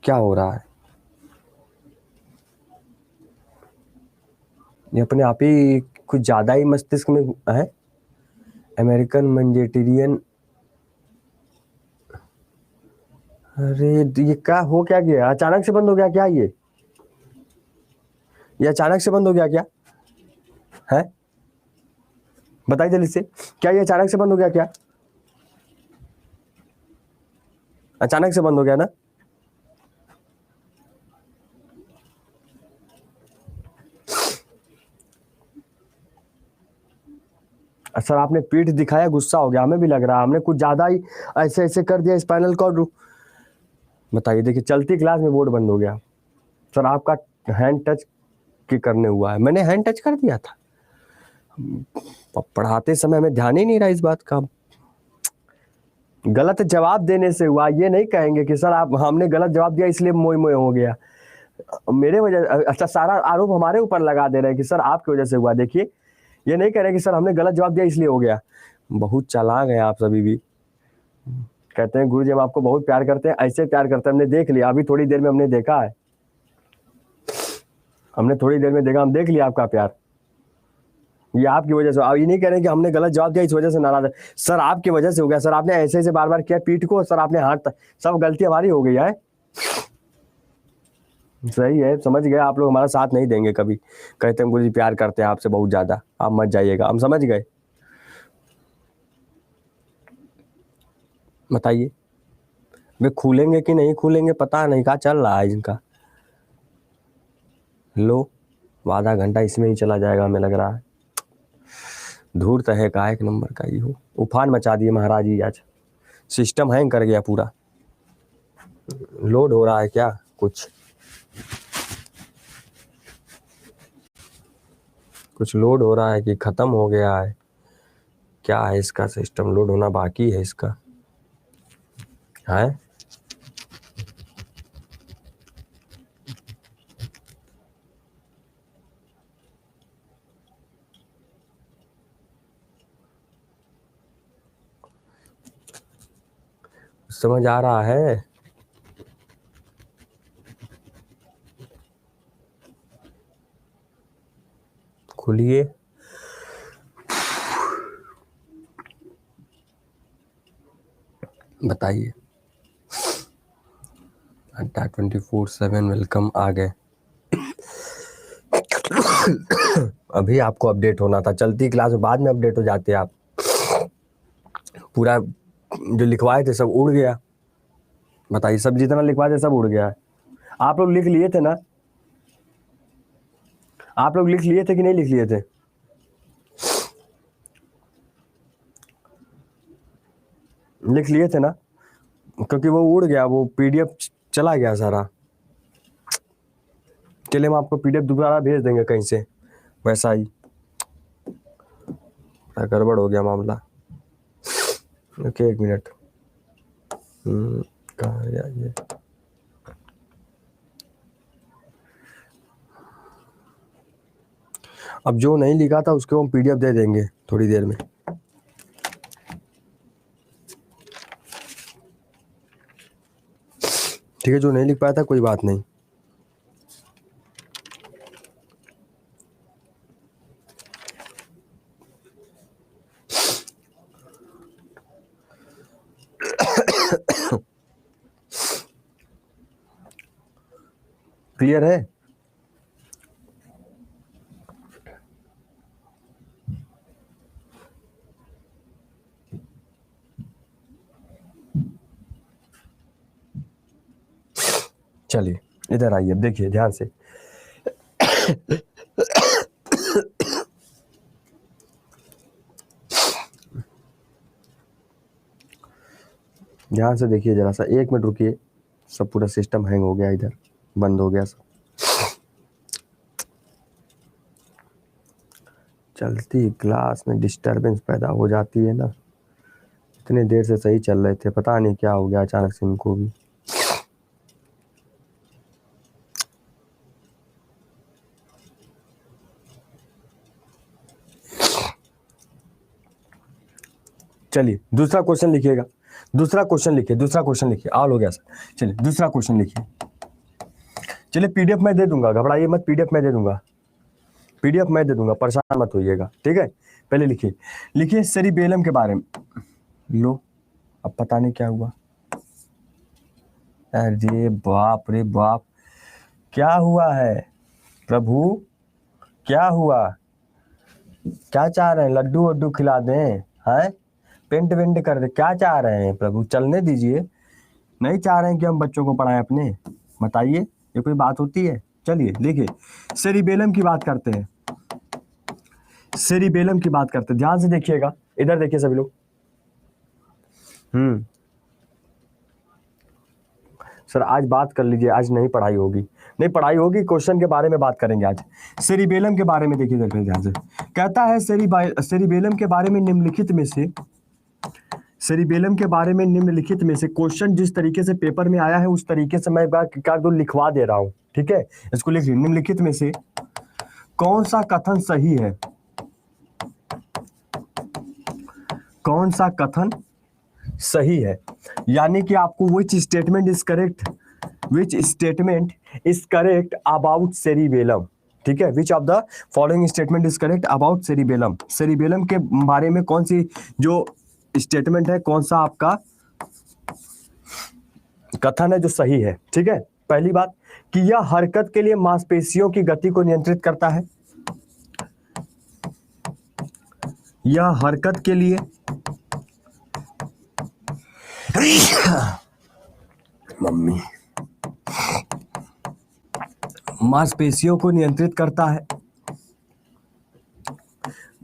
A: क्या हो रहा है। ये अपने आप ही कुछ ज्यादा ही मस्तिष्क में है। अमेरिकन मैंडेटेरियन, अरे ये क्या हो, क्या गया, अचानक से बंद हो गया क्या ये अचानक से बंद हो गया क्या है, बताइए जल्दी से, क्या ये अचानक से बंद हो गया क्या, अचानक से बंद हो गया ना। सर आपने पीठ दिखाया, गुस्सा हो गया, हमें भी लग रहा है हमने कुछ ज्यादा ही ऐसे ऐसे कर दिया स्पाइनल कॉर्ड। बताइए, देखिए चलती क्लास में बोर्ड बंद हो गया। सर आपका हैंड टच के करने हुआ है, मैंने हैंड टच कर दिया था, पढ़ाते समय हमें ध्यान ही नहीं रहा इस बात का। गलत जवाब देने से हुआ, ये नहीं कहेंगे कि सर आप, हमने गलत जवाब दिया इसलिए मोय मोय हो गया मेरे वजह। अच्छा, सारा आरोप हमारे ऊपर लगा दे रहे हैं कि सर आपकी वजह से हुआ। देखिए, ये नहीं कह रहे कि सर हमने गलत जवाब दिया इसलिए हो गया। बहुत चालाक हैं आप सभी भी। कहते हैं गुरु जी हम आपको बहुत प्यार करते हैं, ऐसे प्यार करते हैं, हमने देख लिया, अभी थोड़ी देर में हमने देखा है, हमने थोड़ी देर में देखा, हम देख लिया आपका प्यार। ये आपकी वजह से, आप ये नहीं कह रहे कि हमने गलत जवाब दिया इस वजह से नाराज है। सर आपकी वजह से हो गया, सर आपने ऐसे ऐसे बार बार किया पीठ को, सर आपने हाथ, सब गलती हमारी हो गई है। सही है, समझ गए, आप लोग हमारा साथ नहीं देंगे कभी, कहते हैं गुरु जी प्यार करते हैं आपसे बहुत ज्यादा, आप मत जाइएगा, हम समझ गए। बताइए, वे खुलेंगे कि नहीं खुलेंगे पता नहीं, क्या चल रहा है इनका। लो, आधा घंटा इसमें ही चला जाएगा हमें लग रहा है। धूर्त है का एक नंबर का, ये हो उफान मचा दिए महाराज जी आज, सिस्टम हैंग कर गया पूरा। लोड हो रहा है क्या कुछ लोड हो रहा है कि खत्म हो गया है, क्या है इसका, सिस्टम लोड होना बाकी है इसका है। समझ आ रहा है? खुलिए। बताइए। अड्डा 24/7 वेलकम आ गए। अभी आपको अपडेट होना था, चलती क्लास में बाद में अपडेट हो जाते आप। पूरा जो लिखवाए थे सब उड़ गया। बताइए, सब जितना लिखवाए थे सब उड़ गया है। आप लोग लिख लिए थे ना? आप लोग लिख लिए थे कि नहीं लिख लिए थे? लिख लिए थे ना? क्योंकि वो उड़ गया, वो पीडीएफ चला गया सारा। चलिए हम आपको पीडीएफ दोबारा भेज देंगे कहीं से, वैसा ही। गड़बड़ हो गया मामला। ओके, एक मिनट। कहाँ गया ये? अब जो नहीं लिखा था उसको हम पीडीएफ दे देंगे थोड़ी देर में। ठीक है, जो नहीं लिख पाया था कोई बात नहीं। क्लियर है? चलिए इधर आइए, देखिए ध्यान से। ध्यान से देखिए जरा सा, 1 मिनट रुकिए। सब पूरा सिस्टम हैंग हो गया, इधर बंद हो गया सब। चलती क्लास में डिस्टरबेंस पैदा हो जाती है ना। इतने देर से सही चल रहे थे, पता नहीं क्या हो गया अचानक से इनको भी। चलिए दूसरा क्वेश्चन लिखिएगा। दूसरा क्वेश्चन लिखिए, दूसरा क्वेश्चन लिखिए। ऑल हो गया सर। चलिए दूसरा क्वेश्चन लिखिए। चलिए पीडीएफ मैं दे दूंगा, घबराइए मत, पीडीएफ मैं दे दूंगा। पीडीएफ मैं दे दूंगा, परेशान मत होइएगा, ठीक है। पहले लिखिए, लिखिए सेरिबेलम के बारे में। लो, अब पता नहीं क्या हुआ। अरे बाप रे बाप, क्या हुआ है प्रभु? क्या हुआ? क्या चाह रहे हैं? लड्डू वड्डू खिला दें? हैं? पेंट वेंट कर दे? क्या चाह रहे हैं प्रभु? चलने दीजिए। नहीं चाह रहे हैं कि हम बच्चों को पढ़ाएं अपने? बताइए, ये कोई बात होती है? चलिए देखिए, सेरिबेलम की बात करते हैं। सेरिबेलम की बात करते हैं, ध्यान से देखिएगा। इधर देखिए सभी लोग। सर आज बात कर लीजिए, आज नहीं पढ़ाई होगी। नहीं पढ़ाई होगी, क्वेश्चन के बारे में बात करेंगे आज। सेरिबेलम के बारे में देखिए ध्यान से। कहता है सेरिबेलम के बारे में निम्नलिखित में से, सेरिबेलम के बारे में निम्नलिखित में से क्वेश्चन जिस तरीके से पेपर में आया है उस तरीके से मैं क्या दो लिखवा दे रहा हूं, ठीक है। इसको लिख लीजिए। निम्नलिखित में से कौन सा कथन सही है? कौन सा कथन सही है? यानी कि आपको which statement is correct, which statement is correct about cerebellum, ठीक है। Which of the following statement is correct about cerebellum. Cerebellum के बारे में कौन सी जो स्टेटमेंट है, कौन सा आपका कथन है जो सही है, ठीक है। पहली बात कि यह हरकत के लिए मांसपेशियों की गति को नियंत्रित करता है। यह हरकत के लिए मम्मी मांसपेशियों को नियंत्रित करता है।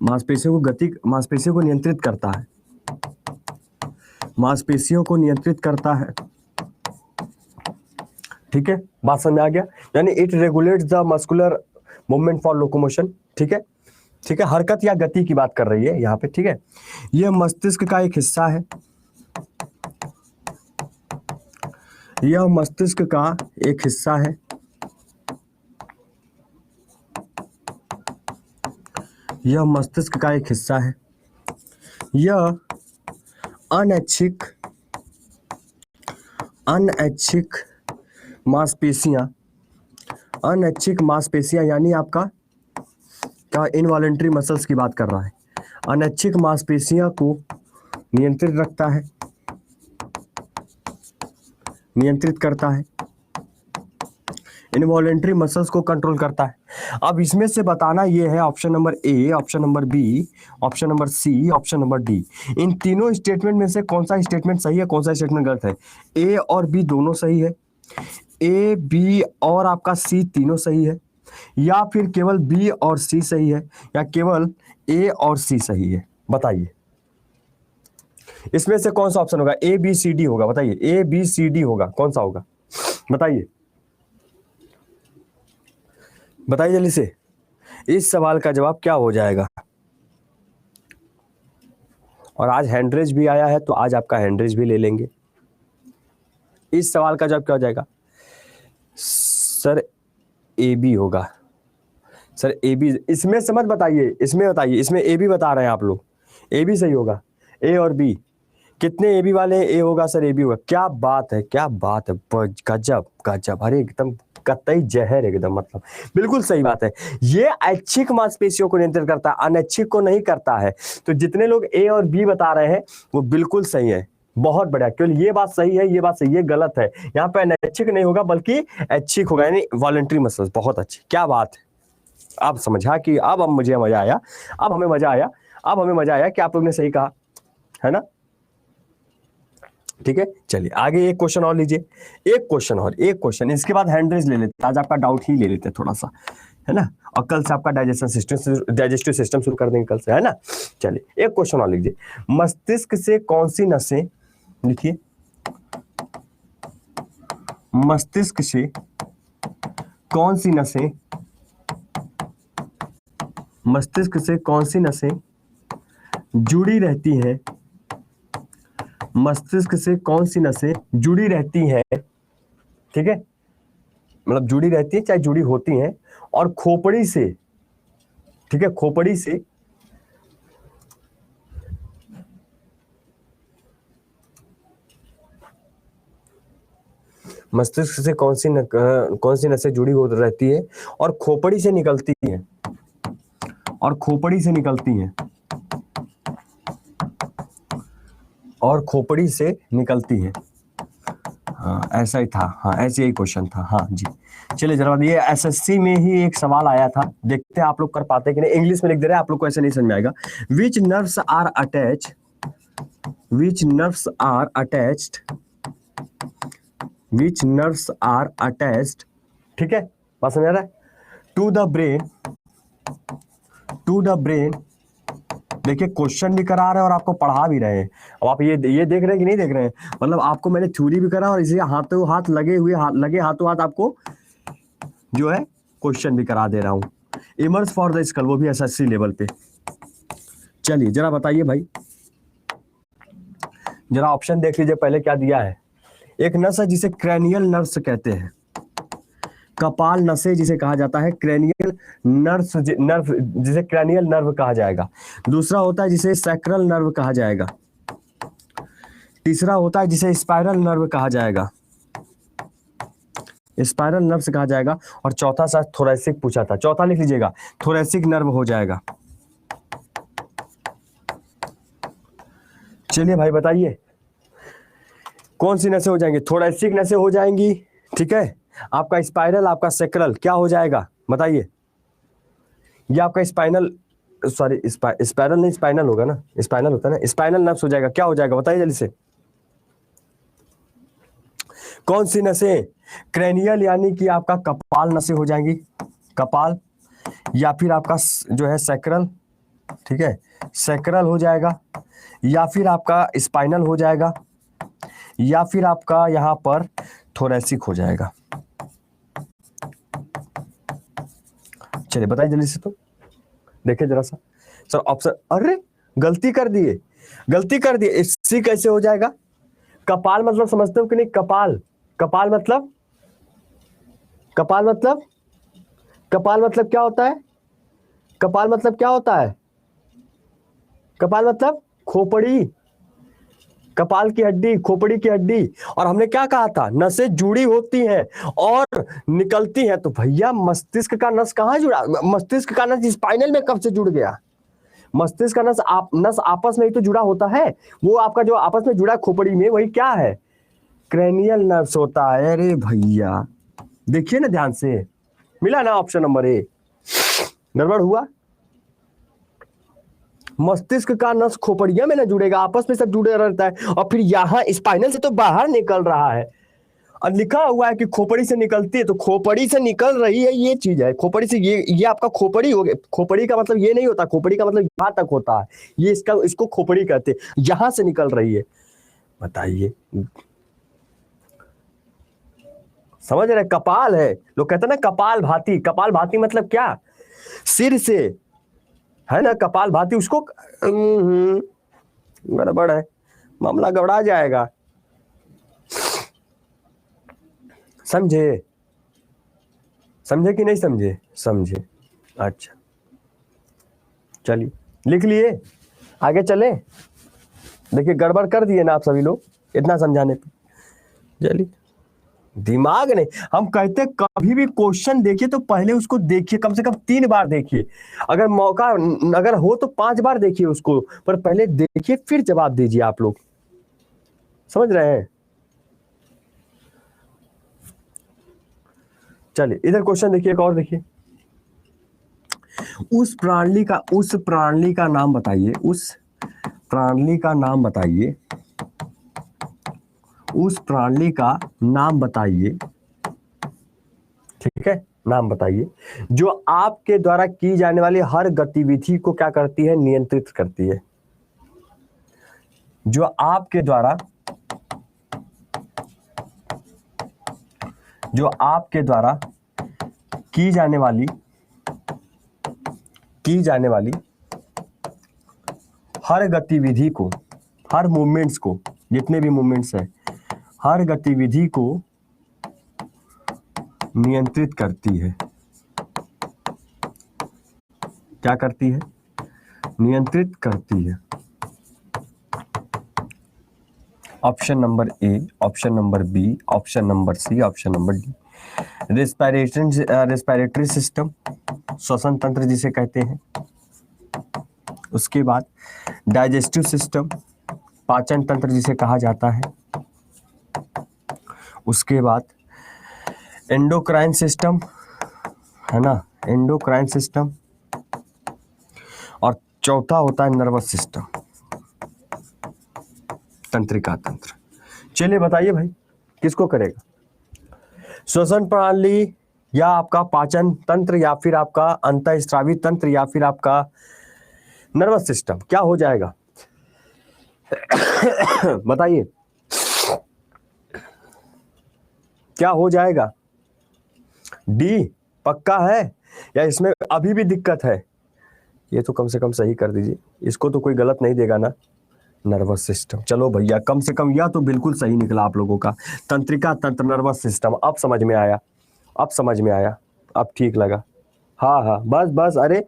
A: मांसपेशियों को नियंत्रित करता है। मांसपेशियों को नियंत्रित करता है, ठीक है। बात समझ आ गया? यानी it regulates the muscular movement for locomotion, ठीक है। ठीक है, हरकत या गति की बात कर रही है यहाँ पे, ठीक है। यह मस्तिष्क का एक हिस्सा है। यह मस्तिष्क का एक हिस्सा है। यह मस्तिष्क का एक हिस्सा है। यह अनैच्छिक अनैच्छिक मांसपेशियां, अनैच्छिक मांसपेशियां यानी आपका क्या इनवॉलेंट्री मसल्स की बात कर रहा है। अनैच्छिक मांसपेशियां को नियंत्रित रखता है, नियंत्रित करता है, इनवॉलेंट्री मसल्स को कंट्रोल करता है। अब इसमें से बताना ये है option number A, option number B, option number C, option number D. इन तीनों स्टेटमेंट में से कौन सा स्टेटमेंट सही है, कौन सा स्टेटमेंट गलत है। ए और बी दोनों सही है, ए बी और आपका सी तीनों सही है, या फिर केवल बी और सी सही है, या केवल ए और सी सही है। बताइए इसमें से कौन सा ऑप्शन होगा। ए बी सी डी होगा, बताइए ए बी सी डी होगा, कौन सा होगा बताइए, बताइए जल्दी से। इस सवाल का जवाब क्या हो जाएगा। और आज हैंडरेज भी आया है तो आज आपका हैंडरेज भी ले लेंगे। इस सवाल का जवाब क्या हो जाएगा सर, ए बी होगा सर, ए बी। इसमें से मत बताइए, इसमें बताइए, इसमें ए बी बता रहे हैं आप लोग, ए बी सही होगा। ए और बी कितने ए बी वाले हैं, ए होगा सर, ए बी होगा। क्या बात है, क्या बात है, गजब गजब, अरे एकदम कतई जहर एकदम, मतलब बिल्कुल सही बात है। ये ऐच्छिक मांसपेशियों को नियंत्रित करता है, अनैच्छिक को नहीं करता है। तो जितने लोग ए और बी बता रहे हैं वो बिल्कुल सही है, बहुत बढ़िया। केवल ये बात सही है, ये बात सही, ये गलत है। यहाँ पे अनैच्छिक नहीं होगा बल्कि ऐच्छिक होगा, यानी वॉलंटरी मसल्स। बहुत अच्छी, क्या बात है। अब समझा कि अब मुझे मजा आया, अब हमें मजा आया, अब हमें मजा आया कि आप लोग ने सही कहा है ना। ठीक है, चलिए आगे एक क्वेश्चन और लीजिए, एक क्वेश्चन और, एक क्वेश्चन, इसके बाद हैंडरेज ले लेते हैं। आज आपका डाउट ही ले लेते हैं थोड़ा सा, है ना। और कल से आपका डाइजेस्टिव सिस्टम शुरू कर देंगे कल से, है ना। चलिए एक क्वेश्चन और लीजिए। मस्तिष्क से कौन सी नसें, लिखिए, मस्तिष्क से कौन सी नसें, मस्तिष्क से कौन सी नसें जुड़ी रहती हैं, मस्तिष्क से कौन सी नसें जुड़ी रहती हैं, ठीक है, मतलब जुड़ी रहती है चाहे जुड़ी होती हैं, और खोपड़ी से, ठीक है, खोपड़ी से मस्तिष्क से कौन सी नसें जुड़ी हो रहती है और खोपड़ी से निकलती है, और खोपड़ी से निकलती हैं, और खोपड़ी से निकलती है। हाँ ऐसा ही था, हाँ ऐसे ही क्वेश्चन था, हाँ जी। चलिए जरा, ये एसएससी में ही एक सवाल आया था, देखते हैं आप लोग कर पाते कि नहीं। इंग्लिश में लिख दे रहे हैं, आप लोग को ऐसे नहीं समझ में आएगा। Which nerves are attached, which nerves are attached, which nerves are attached, ठीक है, बात समझ आ रहा है, to the brain, to the brain. देखिए क्वेश्चन भी करा रहे हैं और आपको पढ़ा भी रहे हैं। अब आप ये देख रहे हैं कि नहीं देख रहे हैं, मतलब आपको मैंने थ्योरी भी करा और इसे हाथों हाथ लगे हुए, लगे हाथों हाथ आपको जो है क्वेश्चन भी करा दे रहा हूं। इमर्ज फॉर द स्कल, वो भी एसएससी लेवल पे। चलिए जरा बताइए भाई, जरा ऑप्शन देख लीजिए पहले क्या दिया है। एक नस है जिसे क्रैनियल नर्व्स कहते हैं, कपाल नसें जिसे कहा जाता है, क्रैनियल नर्व जिसे क्रैनियल नर्व कहा जाएगा। दूसरा होता है जिसे सैक्रल नर्व कहा जाएगा। तीसरा होता है जिसे स्पाइरल नर्व कहा जाएगा, स्पाइरल नर्व से कहा जाएगा। और चौथा सा थोरैसिक पूछा था, चौथा लिख लीजिएगा, थोरैसिक नर्व हो जाएगा। चलिए भाई बताइए कौन सी नसें हो जाएंगी। थोरैसिक नसें हो जाएंगी, ठीक है, आपका स्पाइरल, आपका सेक्रल क्या हो जाएगा बताइए। ये आपका स्पाइनल, सॉरी स्पाइरल नहीं, स्पाइनल होगा ना, स्पाइनल होता है ना, स्पाइनल नर्व्स हो जाएगा। क्या हो जाएगा बताइए जल्दी से, कौन सी नसें। क्रैनियल यानी कि आपका कपाल नसें हो जाएंगी, कपाल, या फिर आपका जो है सैक्रल, ठीक है, सैक्रल हो जाएगा, या फिर आपका स्पाइनल हो जाएगा, या फिर आपका यहां पर थोरैसिक हो जाएगा। चलिए बताइए जल्दी से, तो देखिए जरा सा सर ऑप्शन, अरे गलती कर दिए, गलती कर दिए। सी कैसे हो जाएगा, कपाल मतलब समझते हो कि नहीं, कपाल, कपाल मतलब, कपाल मतलब, कपाल मतलब क्या होता है, कपाल मतलब क्या होता है, कपाल मतलब खोपड़ी, कपाल की हड्डी, खोपड़ी की हड्डी। और हमने क्या कहा था, नसें जुड़ी होती हैं और निकलती हैं। तो भैया मस्तिष्क का नस कहाँ जुड़ा, मस्तिष्क का नस स्पाइनल में कब से जुड़ गया? मस्तिष्क का नस आपस में ही तो जुड़ा होता है। वो आपका जो आपस में जुड़ा खोपड़ी में, वही क्या है, क्रेनियल नर्व्स होता है। अरे भैया देखिए ना ध्यान से, मिला ना ऑप्शन नंबर ए? गड़बड़ हुआ? मस्तिष्क का नस खोपड़िया में ना जुड़ेगा, आपस में सब जुड़े रहता है, और फिर यहाँ स्पाइनल से तो बाहर निकल रहा है। और लिखा हुआ है कि खोपड़ी से निकलती है, तो खोपड़ी से निकल रही है, ये चीज है। खोपड़ी से ये आपका खोपड़ी हो गया। खोपड़ी का मतलब ये नहीं होता, खोपड़ी का मतलब यहाँ तक होता है, ये इसको खोपड़ी कहते हैं। यहां से निकल रही है, बताइए, समझ रहे? कपाल है, लोग कहते हैं ना कपाल भाती। कपाल भाती मतलब क्या, सिर से, है ना, कपाल भाती। उसको गड़बड़ है, मामला गड़बड़ा जाएगा। समझे? समझे कि नहीं समझे? समझे, अच्छा चलिए लिख लिए, आगे चले। देखिए गड़बड़ कर दिए ना आप सभी लोग इतना समझाने पे। चलिए, दिमाग नहीं, हम कहते कभी भी क्वेश्चन देखिए तो पहले उसको देखिए, कम से कम 3 बार देखिए। अगर मौका अगर हो तो 5 बार देखिए उसको, पर पहले देखिए फिर जवाब दीजिए। आप लोग समझ रहे हैं? चलिए इधर क्वेश्चन देखिए, एक और देखिए। उस प्रणाली का नाम बताइए, उस प्रणाली का नाम बताइए, उस प्रणाली का नाम बताइए, ठीक है, नाम बताइए, जो आपके द्वारा की जाने वाली हर गतिविधि को क्या करती है, नियंत्रित करती है। जो आपके द्वारा की जाने वाली हर गतिविधि को, हर मूवमेंट्स को, जितने भी मूवमेंट्स है, हर गतिविधि को नियंत्रित करती है। क्या करती है? नियंत्रित करती है। Option number A, option number B, option number C, option number D. Respiratory system, श्वसन तंत्र जिसे कहते हैं। उसके बाद डाइजेस्टिव सिस्टम, पाचन तंत्र जिसे कहा जाता है। उसके बाद एंडोक्राइन सिस्टम, है ना, एंडोक्राइन सिस्टम। और चौथा होता है नर्वस सिस्टम, तंत्रिका तंत्र। चलिए बताइए भाई, किसको करेगा? श्वसन प्रणाली, या आपका पाचन तंत्र, या फिर आपका अंतःस्रावी तंत्र, या फिर आपका नर्वस सिस्टम, क्या हो जाएगा? बताइए क्या हो जाएगा? डी पक्का है, या इसमें अभी भी दिक्कत है? ये तो कम से कम सही कर दीजिए, इसको तो कोई गलत नहीं देगा ना। नर्वस सिस्टम, चलो भैया कम से कम यह तो बिल्कुल सही निकला आप लोगों का। तंत्रिका तंत्र, नर्वस सिस्टम, अब समझ में आया, अब समझ में आया, अब ठीक लगा। हाँ हाँ, बस बस, अरे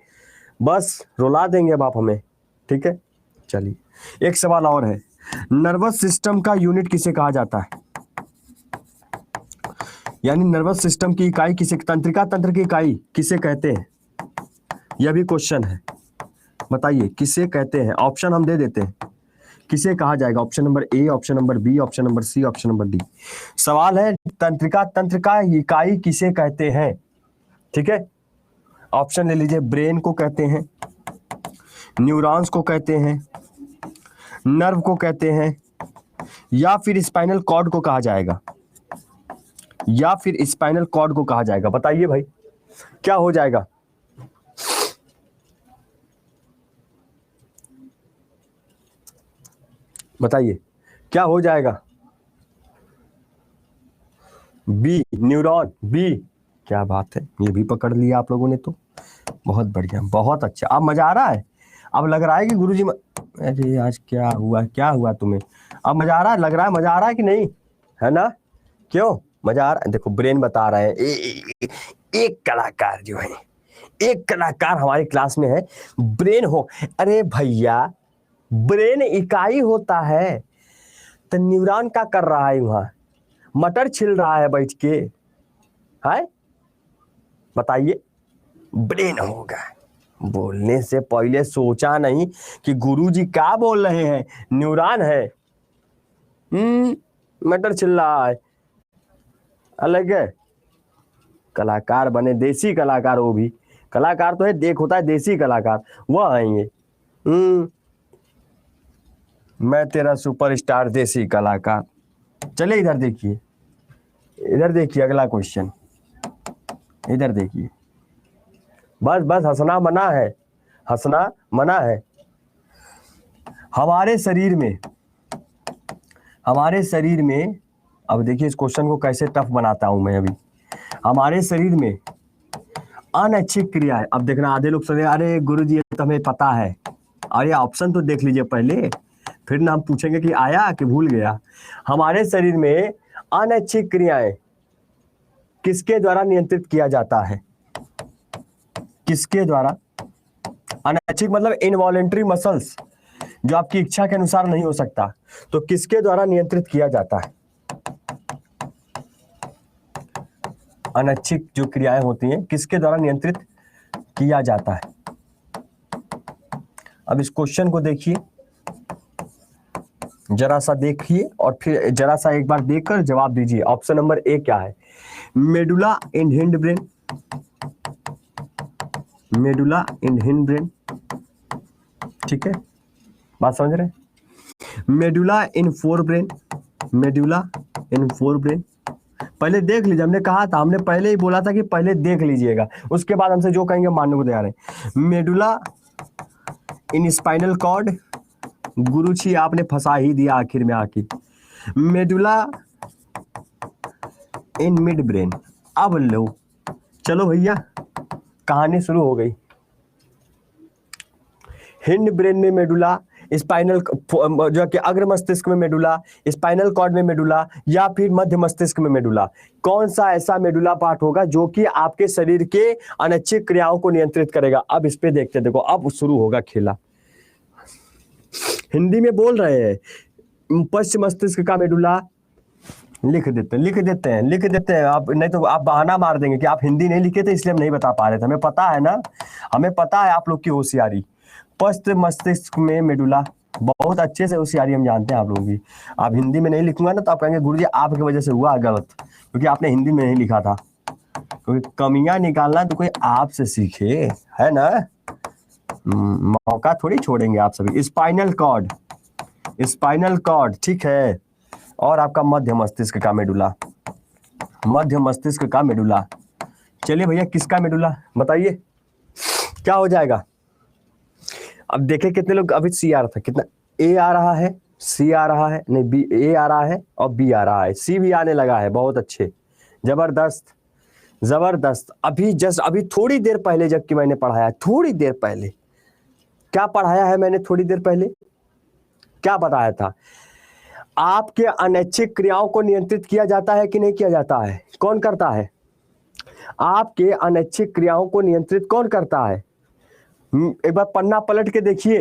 A: बस रुला देंगे अब आप हमें, ठीक है। चलिए एक सवाल और है, नर्वस सिस्टम का यूनिट किसे कहा जाता है? यानी नर्वस सिस्टम की इकाई किसे, तंत्रिका तंत्र की इकाई किसे कहते हैं? यह भी क्वेश्चन है, बताइए किसे कहते हैं? ऑप्शन हम दे देते हैं, किसे कहा जाएगा? Option number A, option number B, option number C, option number D. सवाल है तंत्रिका तंत्र का इकाई किसे कहते हैं, ठीक है। ऑप्शन ले लीजिए, ब्रेन को कहते हैं, न्यूरॉन्स को कहते हैं, नर्व को कहते हैं, या फिर स्पाइनल कॉर्ड को कहा जाएगा, या फिर स्पाइनल कॉर्ड को कहा जाएगा। बताइए भाई क्या हो जाएगा? बताइए क्या हो जाएगा? B, neuron, B. क्या बात है, ये भी पकड़ लिया आप लोगों ने, तो बहुत बढ़िया, बहुत अच्छा। अब मजा आ रहा है? अब लग रहा है कि गुरुजी अरे आज क्या हुआ, क्या हुआ तुम्हें? अब मजा आ रहा है, लग रहा है मजा आ रहा है कि नहीं, है ना? क्यों मजा आ रहा है? देखो ब्रेन बता रहा है, एक कलाकार जो है, एक कलाकार हमारी क्लास में है, ब्रेन हो। अरे भैया ब्रेन इकाई होता है, तो न्यूरॉन क्या कर रहा है वहां? मटर छिल रहा है बैठ के, है? बताइए, ब्रेन होगा। बोलने से पहले सोचा नहीं कि गुरुजी क्या बोल रहे हैं, न्यूरॉन है। मटर छिल रहा है, अलग है। कलाकार बने, देसी कलाकार, वो भी कलाकार तो है, देख होता है देसी कलाकार, वह है ये। मैं तेरा सुपरस्टार देसी कलाकार। चले इधर देखिए, इधर देखिए, अगला क्वेश्चन, इधर देखिए। बस बस, हंसना मना है, हंसना मना है। हमारे शरीर में, अब देखिए इस क्वेश्चन को कैसे टफ बनाता हूं मैं अभी। हमारे शरीर में अनैच्छिक क्रियाएं, अब देखना आधे लोग सोचे अरे गुरुजी ये तो हमें पता है, अरे ऑप्शन तो देख लीजिए पहले, फिर ना हम पूछेंगे कि आया कि भूल गया। हमारे शरीर में अनैच्छिक क्रियाएं किसके द्वारा नियंत्रित किया जाता है? किसके द्वारा? अनैच्छिक मतलब इनवॉलेंट्री मसल्स, जो आपकी इच्छा के अनुसार नहीं हो सकता, तो किसके द्वारा नियंत्रित किया जाता है? अनैच्छिक जो क्रियाएं होती हैं किसके द्वारा नियंत्रित किया जाता है? अब इस क्वेश्चन को देखिए, जरा सा देखिए और फिर जरा सा एक बार देखकर जवाब दीजिए। ऑप्शन नंबर ए क्या है? मेडुला इन हिंड ब्रेन, मेडुला इन हिंड ब्रेन, ठीक है, बात समझ रहे हैं? मेडुला इन फोर ब्रेन, मेडुला इन फोर ब्रेन। पहले देख लीजिए, हमने कहा था, हमने पहले ही बोला था कि पहले देख लीजिएगा, उसके बाद हमसे जो कहेंगे मानने को तैयार है। मेडुला इन स्पाइनल कॉर्ड, गुरु जी आपने फंसा ही दिया आखिर में आके। Medulla in mid brain. अब लो, चलो भैया, कहानी शुरू हो गई। हिंड ब्रेन में मेडुला, स्पाइनल जो कि अग्र मस्तिष्क में मेडुला, स्पाइनल कॉर्ड में मेडुला, या फिर मध्य मस्तिष्क में मेडुला, कौन सा ऐसा मेडुला पार्ट होगा जो कि आपके शरीर के अनैच्छिक क्रियाओं को नियंत्रित करेगा? अब इस पे देखते, देखो अब शुरू होगा खेला। हिंदी में बोल रहे हैं, पश्चिम मस्तिष्क का मेडुला, लिख देते हैं आप, नहीं तो आप बहाना मार देंगे कि आप हिंदी नहीं लिखे थे इसलिए हम नहीं बता पा रहे थे। हमें पता है ना, हमें पता है आप लोग की होशियारी। पश्चिम मस्तिष्क में मेडुला, बहुत अच्छे से होशियारी हम जानते हैं आप लोगों की। आप हिंदी में नहीं लिखूंगा ना तो आप कहेंगे गुरुजी आपकी वजह से हुआ गलत, क्योंकि आपने हिंदी में नहीं लिखा था। क्योंकि कमियां निकालना तो कोई आपसे सीखे, है ना, मौका थोड़ी छोड़ेंगे आप सभी। स्पाइनल कॉर्ड, स्पाइनल कॉर्ड, ठीक है, और आपका मध्य मस्तिष्क का मेडुला, मध्य मस्तिष्क का मेडुला। चलिए भैया, किसका मेडुला बताइए, क्या हो जाएगा? अब देखें कितने लोग, अभी सी आ रहा था, कितना ए आ रहा है, सी आ रहा है, नहीं बी, ए आ रहा है और बी आ रहा है, सी भी आने लगा है, बहुत अच्छे, जबरदस्त जबरदस्त। अभी जस्ट अभी थोड़ी देर पहले जबकि मैंने पढ़ाया, थोड़ी देर पहले क्या पढ़ाया है मैंने, थोड़ी देर पहले क्या बताया था? आपके अनैच्छिक क्रियाओं को नियंत्रित किया जाता है कि नहीं किया जाता है? कौन करता है? आपके अनैच्छिक क्रियाओं को नियंत्रित कौन करता है? एक बार पन्ना पलट के देखिए,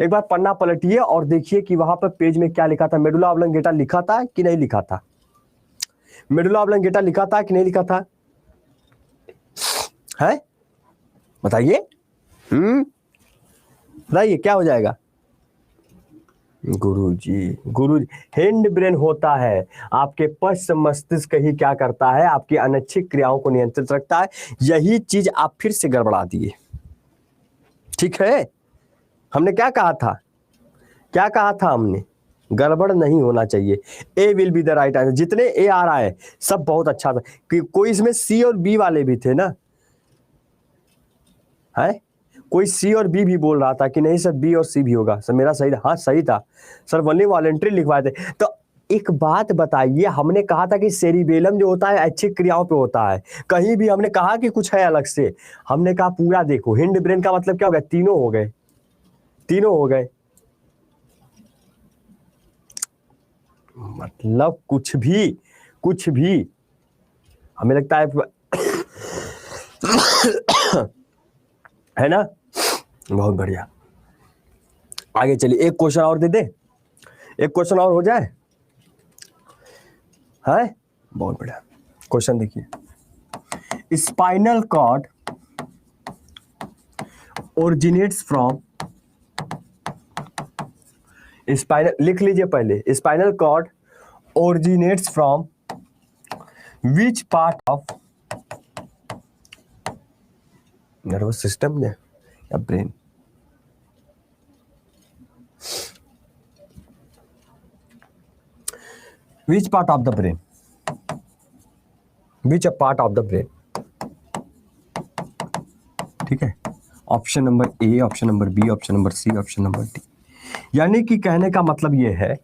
A: एक बार पन्ना पलटिए और देखिए कि वहां पर पेज में क्या लिखा था। मेडुला ऑब्लंगेटा लिखा था कि नहीं लिखा था? मेडुला ऑब्लंगेटा लिखा था कि नहीं लिखा था? है, बताइए, बताइए क्या हो जाएगा? गुरुजी, हिंड ब्रेन होता है, आपके पश्चिम मस्तिष्क ही क्या करता है? आपकी अनैच्छिक क्रियाओं को नियंत्रित रखता है। यही चीज आप फिर से गड़बड़ा दिए, ठीक है? हमने क्या कहा था, क्या कहा था हमने? गड़बड़ नहीं होना चाहिए। A will be the right answer. जितने ए आ रहा है सब बहुत अच्छा था, कि कोई इसमें सी और बी वाले भी थे ना, है? कोई सी और बी भी बोल रहा था कि नहीं सर बी और सी भी होगा। सर मेरा सही था, हाँ सही था सर, वनली वॉलेंट्री लिखवाए थे। तो एक बात बताइए, हमने कहा था कि सेरिबेलम जो होता है ऐच्छिक क्रियाओं पे होता है, कहीं भी हमने कहा कि कुछ है अलग से? हमने कहा पूरा देखो। हिंड ब्रेन का मतलब क्या हो गया? तीनों हो गए, तीनों हो गए। मतलब कुछ भी हमें लगता है है ना? बहुत बढ़िया, आगे चलिए, एक क्वेश्चन और दे दे, एक क्वेश्चन और हो जाए, है। बहुत बढ़िया। क्वेश्चन देखिए, spinal cord originates from, spinal लिख लीजिए पहले, spinal cord originates from which part of nervous system में या brain? Which part of the brain, which part of the brain, ठीक है। Option number A, option number B, option number C, option number D. यानी कि कहने का मतलब यह है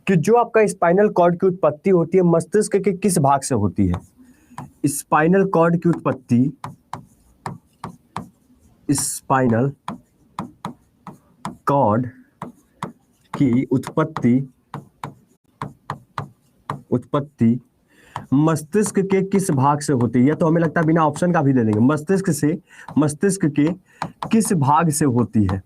A: कि जो आपका स्पाइनल कॉर्ड की उत्पत्ति होती है मस्तिष्क के किस भाग से होती है? स्पाइनल कॉर्ड की उत्पत्ति, स्पाइनल कॉर्ड की उत्पत्ति मस्तिष्क के किस भाग से होती है? तो हमें लगता है बिना ऑप्शन का भी दे देंगे, मस्तिष्क के किस भाग से होती है?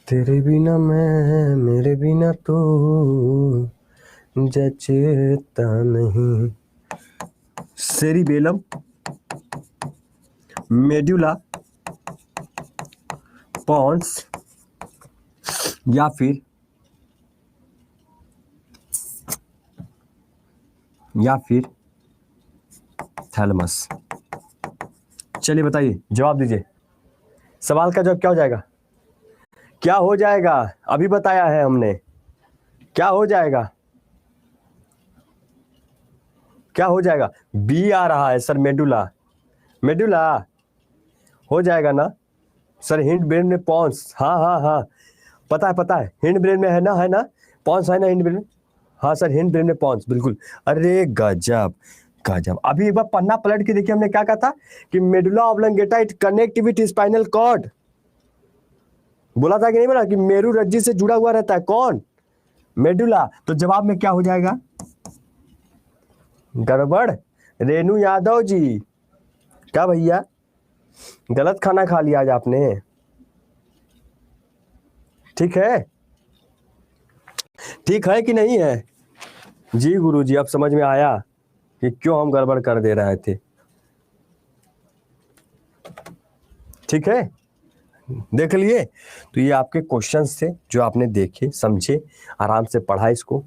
A: तेरे बिना मैं, मेरे बिना तू, जचता नहीं। सेरिबेलम, मेडुला, पॉन्स या फिर थैलेमस। चलिए बताइए, जवाब दीजिए। सवाल का जवाब क्या हो जाएगा? क्या हो जाएगा? अभी बताया है हमने, क्या हो जाएगा? क्या हो जाएगा? बी आ रहा है सर, मेडुला हो जाएगा ना सर। हिंड ब्रेन में पॉन्स, हाँ पता है हिंड ब्रेन में है ना पॉन्स है ना हिंड ब्रेन। हाँ सर, हिंड ब्रेन में पॉन्स, बिल्कुल। अरे गजब। अभी एक बार पन्ना पलट के देखिए, हमने क्या कहा था कि medulla oblongata it connect with spinal cord. बोला था कि नहीं बोला कि मेरू रज्जु से जुड़ा हुआ रहता है कौन? मेडुला। तो जवाब में क्या हो जाएगा? गड़बड़। रेणु यादव जी, क्या भैया गलत खाना खा लिया आज आपने? ठीक है कि नहीं है? जी गुरुजी, अब समझ में आया कि क्यों हम गड़बड़ कर दे रहे थे। ठीक है, देख लिए। तो ये आपके क्वेश्चंस थे जो आपने देखे, समझे, आराम से पढ़ा इसको।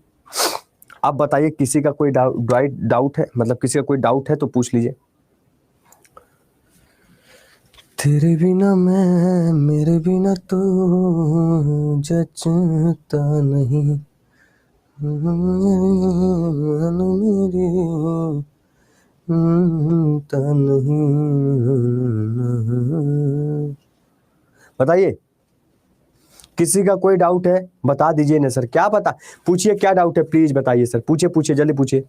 A: अब बताइए, किसी का कोई डाउट है, मतलब किसी का कोई डाउट है तो पूछ लीजिए। तेरे बिना मैं, मेरे बिना तू, जचता नहीं, मेरी नहीं। बताइए, किसी का कोई डाउट है बता दीजिए ना सर। क्या बता, पूछिए क्या डाउट है, प्लीज बताइए सर। पूछिए जल्दी पूछिए।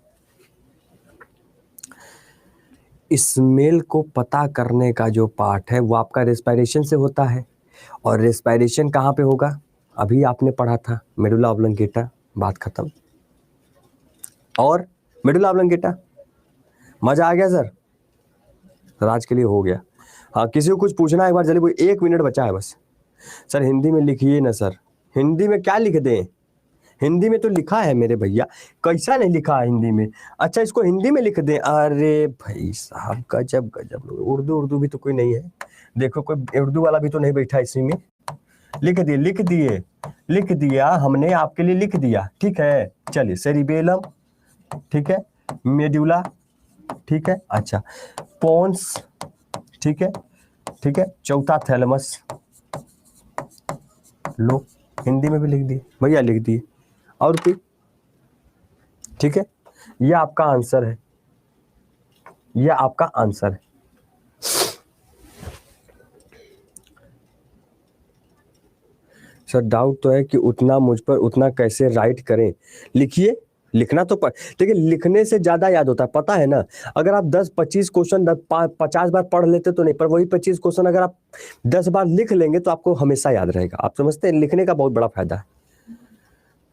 A: स्मेल को पता करने का जो पार्ट है वो आपका रेस्पिरेशन से होता है, और रेस्पिरेशन कहाँ पे होगा? अभी आपने पढ़ा था, मेडुला ऑब्लंगेटा। बात खत्म। और मेडुला ऑब्लंगेटा, मजा आ गया सर? आज के लिए हो गया। हाँ, किसी को कुछ पूछना है एक बार जल्दी, 1 मिनट बचा है बस। सर हिंदी में लिखिए ना सर। हिंदी में क्या लिख दें? हिंदी में तो लिखा है मेरे भैया, कैसा नहीं लिखा है हिंदी में? अच्छा, इसको हिंदी में लिख दें? अरे भाई साहब, गजब। उर्दू भी तो कोई नहीं है। देखो, कोई उर्दू वाला भी तो नहीं बैठा इसी में। लिख दिया हमने आपके लिए, लिख दिया। ठीक है, चलिए। सेरिबेलम, ठीक है। मेडुला, ठीक है। अच्छा, पोन्स, ठीक है। चौथा थैलेमस। लो, हिंदी में भी लिख दिए भैया, लिख दिए। और कोई? ठीक है, यह आपका आंसर है। सर डाउट तो है कि उतना मुझ पर, उतना कैसे राइट करें? लिखिए, लिखना तो लेकिन लिखने से ज्यादा याद होता है, पता है ना। अगर आप 10-25 क्वेश्चन 50 बार पढ़ लेते तो नहीं, पर वही 25 क्वेश्चन अगर आप 10 बार लिख लेंगे तो आपको हमेशा याद रहेगा। आप समझते हैं, लिखने का बहुत बड़ा फायदा है।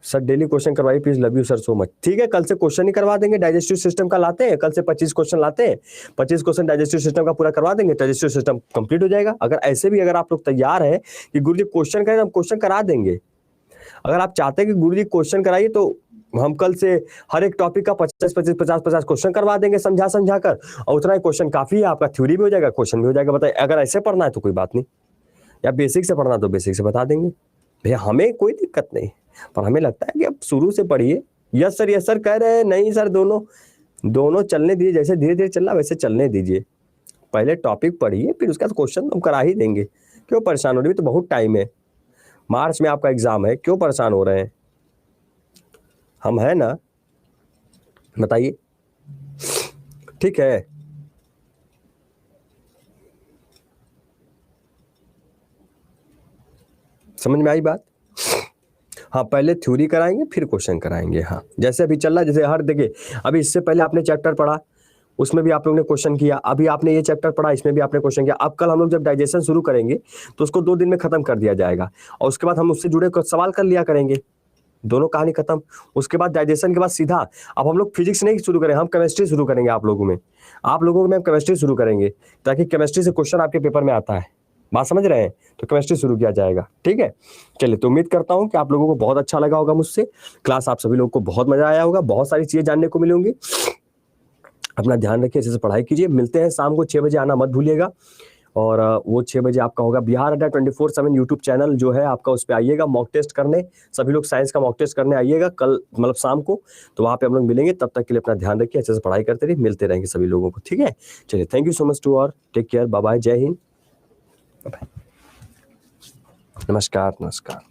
A: सर डेली क्वेश्चन करवाइए please, love you sir so much. ठीक है, कल से क्वेश्चन ही करवा देंगे, डाइजेस्टिव सिस्टम का लाते हैं, कल से 25 क्वेश्चन लाते हैं, 25 क्वेश्चन डाइजेस्टिव सिस्टम का पूरा करवा देंगे, डाइजेस्टिव सिस्टम कंप्लीट हो जाएगा। अगर ऐसे भी अगर आप लोग तैयार हैं कि गुरुजी क्वेश्चन करें, हम क्वेश्चन करा देंगे। अगर आप चाहते हैं कि गुरुजी क्वेश्चन कराइए तो हम कल से हर एक टॉपिक का 50 क्वेश्चन करवा देंगे समझा कर, और उतना ही क्वेश्चन काफी है, आपका थ्योरी भी हो जाएगा, क्वेश्चन भी हो जाएगा। बताइए, अगर ऐसे पढ़ना है तो कोई बात नहीं, या बेसिक से पढ़ना तो बेसिक से बता देंगे भैया, हमें कोई दिक्कत नहीं। पर हमें लगता है कि अब शुरू से पढ़िए। यस सर कह रहे हैं, नहीं सर दोनों चलने दीजिए, जैसे धीरे धीरे चल रहा वैसे चलने दीजिए। पहले टॉपिक पढ़िए, फिर उसका क्वेश्चन हम करा ही देंगे। क्यों परेशान हो रही है, तो बहुत टाइम है, मार्च में आपका एग्जाम है, क्यों परेशान हो रहे हैं, हम है ना, बताइए। ठीक है, समझ में आई बात। हाँ, पहले थ्योरी कराएंगे फिर क्वेश्चन कराएंगे। हाँ, जैसे अभी चल रहा है, जैसे हर देखिए, अभी इससे पहले आपने चैप्टर पढ़ा, उसमें भी आप लोगों ने क्वेश्चन किया, अभी आपने ये चैप्टर पढ़ा, इसमें भी आपने क्वेश्चन किया। अब कल हम लोग जब डाइजेशन शुरू करेंगे तो उसको 2 दिन में खत्म कर दिया जाएगा, और उसके बाद हम उससे जुड़े सवाल कर लिया करेंगे, दोनों कहानी खत्म। उसके बाद डाइजेशन के बाद सीधा अब हम लोग फिजिक्स नहीं शुरू करें, हम केमिस्ट्री शुरू करेंगे। आप लोगों में हम केमिस्ट्री शुरू करेंगे, ताकि केमिस्ट्री से क्वेश्चन आपके पेपर में आता है, बात समझ रहे हैं, तो केमिस्ट्री शुरू किया जाएगा। ठीक है, चलिए, तो उम्मीद करता हूं कि आप लोगों को बहुत अच्छा लगा होगा मुझसे क्लास, आप सभी लोगों को बहुत मजा आया होगा, बहुत सारी चीजें जानने को मिलेंगी। अपना ध्यान रखिए, अच्छे से पढ़ाई कीजिए। मिलते हैं शाम को 6 बजे, आना मत भूलिएगा। और वो 6 बजे आपका होगा बिहार अड्डा 24/7 यूट्यूब चैनल जो है आपका, उस पर आइएगा मॉक टेस्ट करने, सभी लोग साइंस का मॉक टेस्ट करने आइएगा कल, मतलब शाम को, तो वहाँ पे हम लोग मिलेंगे। तब तक के लिए अपना ध्यान रखिए, अच्छे से पढ़ाई करते रहिए, मिलते रहेंगे सभी लोगों को। ठीक है, चलिए, thank you so much to all, take care, bye bye, जय हिंद, नमस्कार।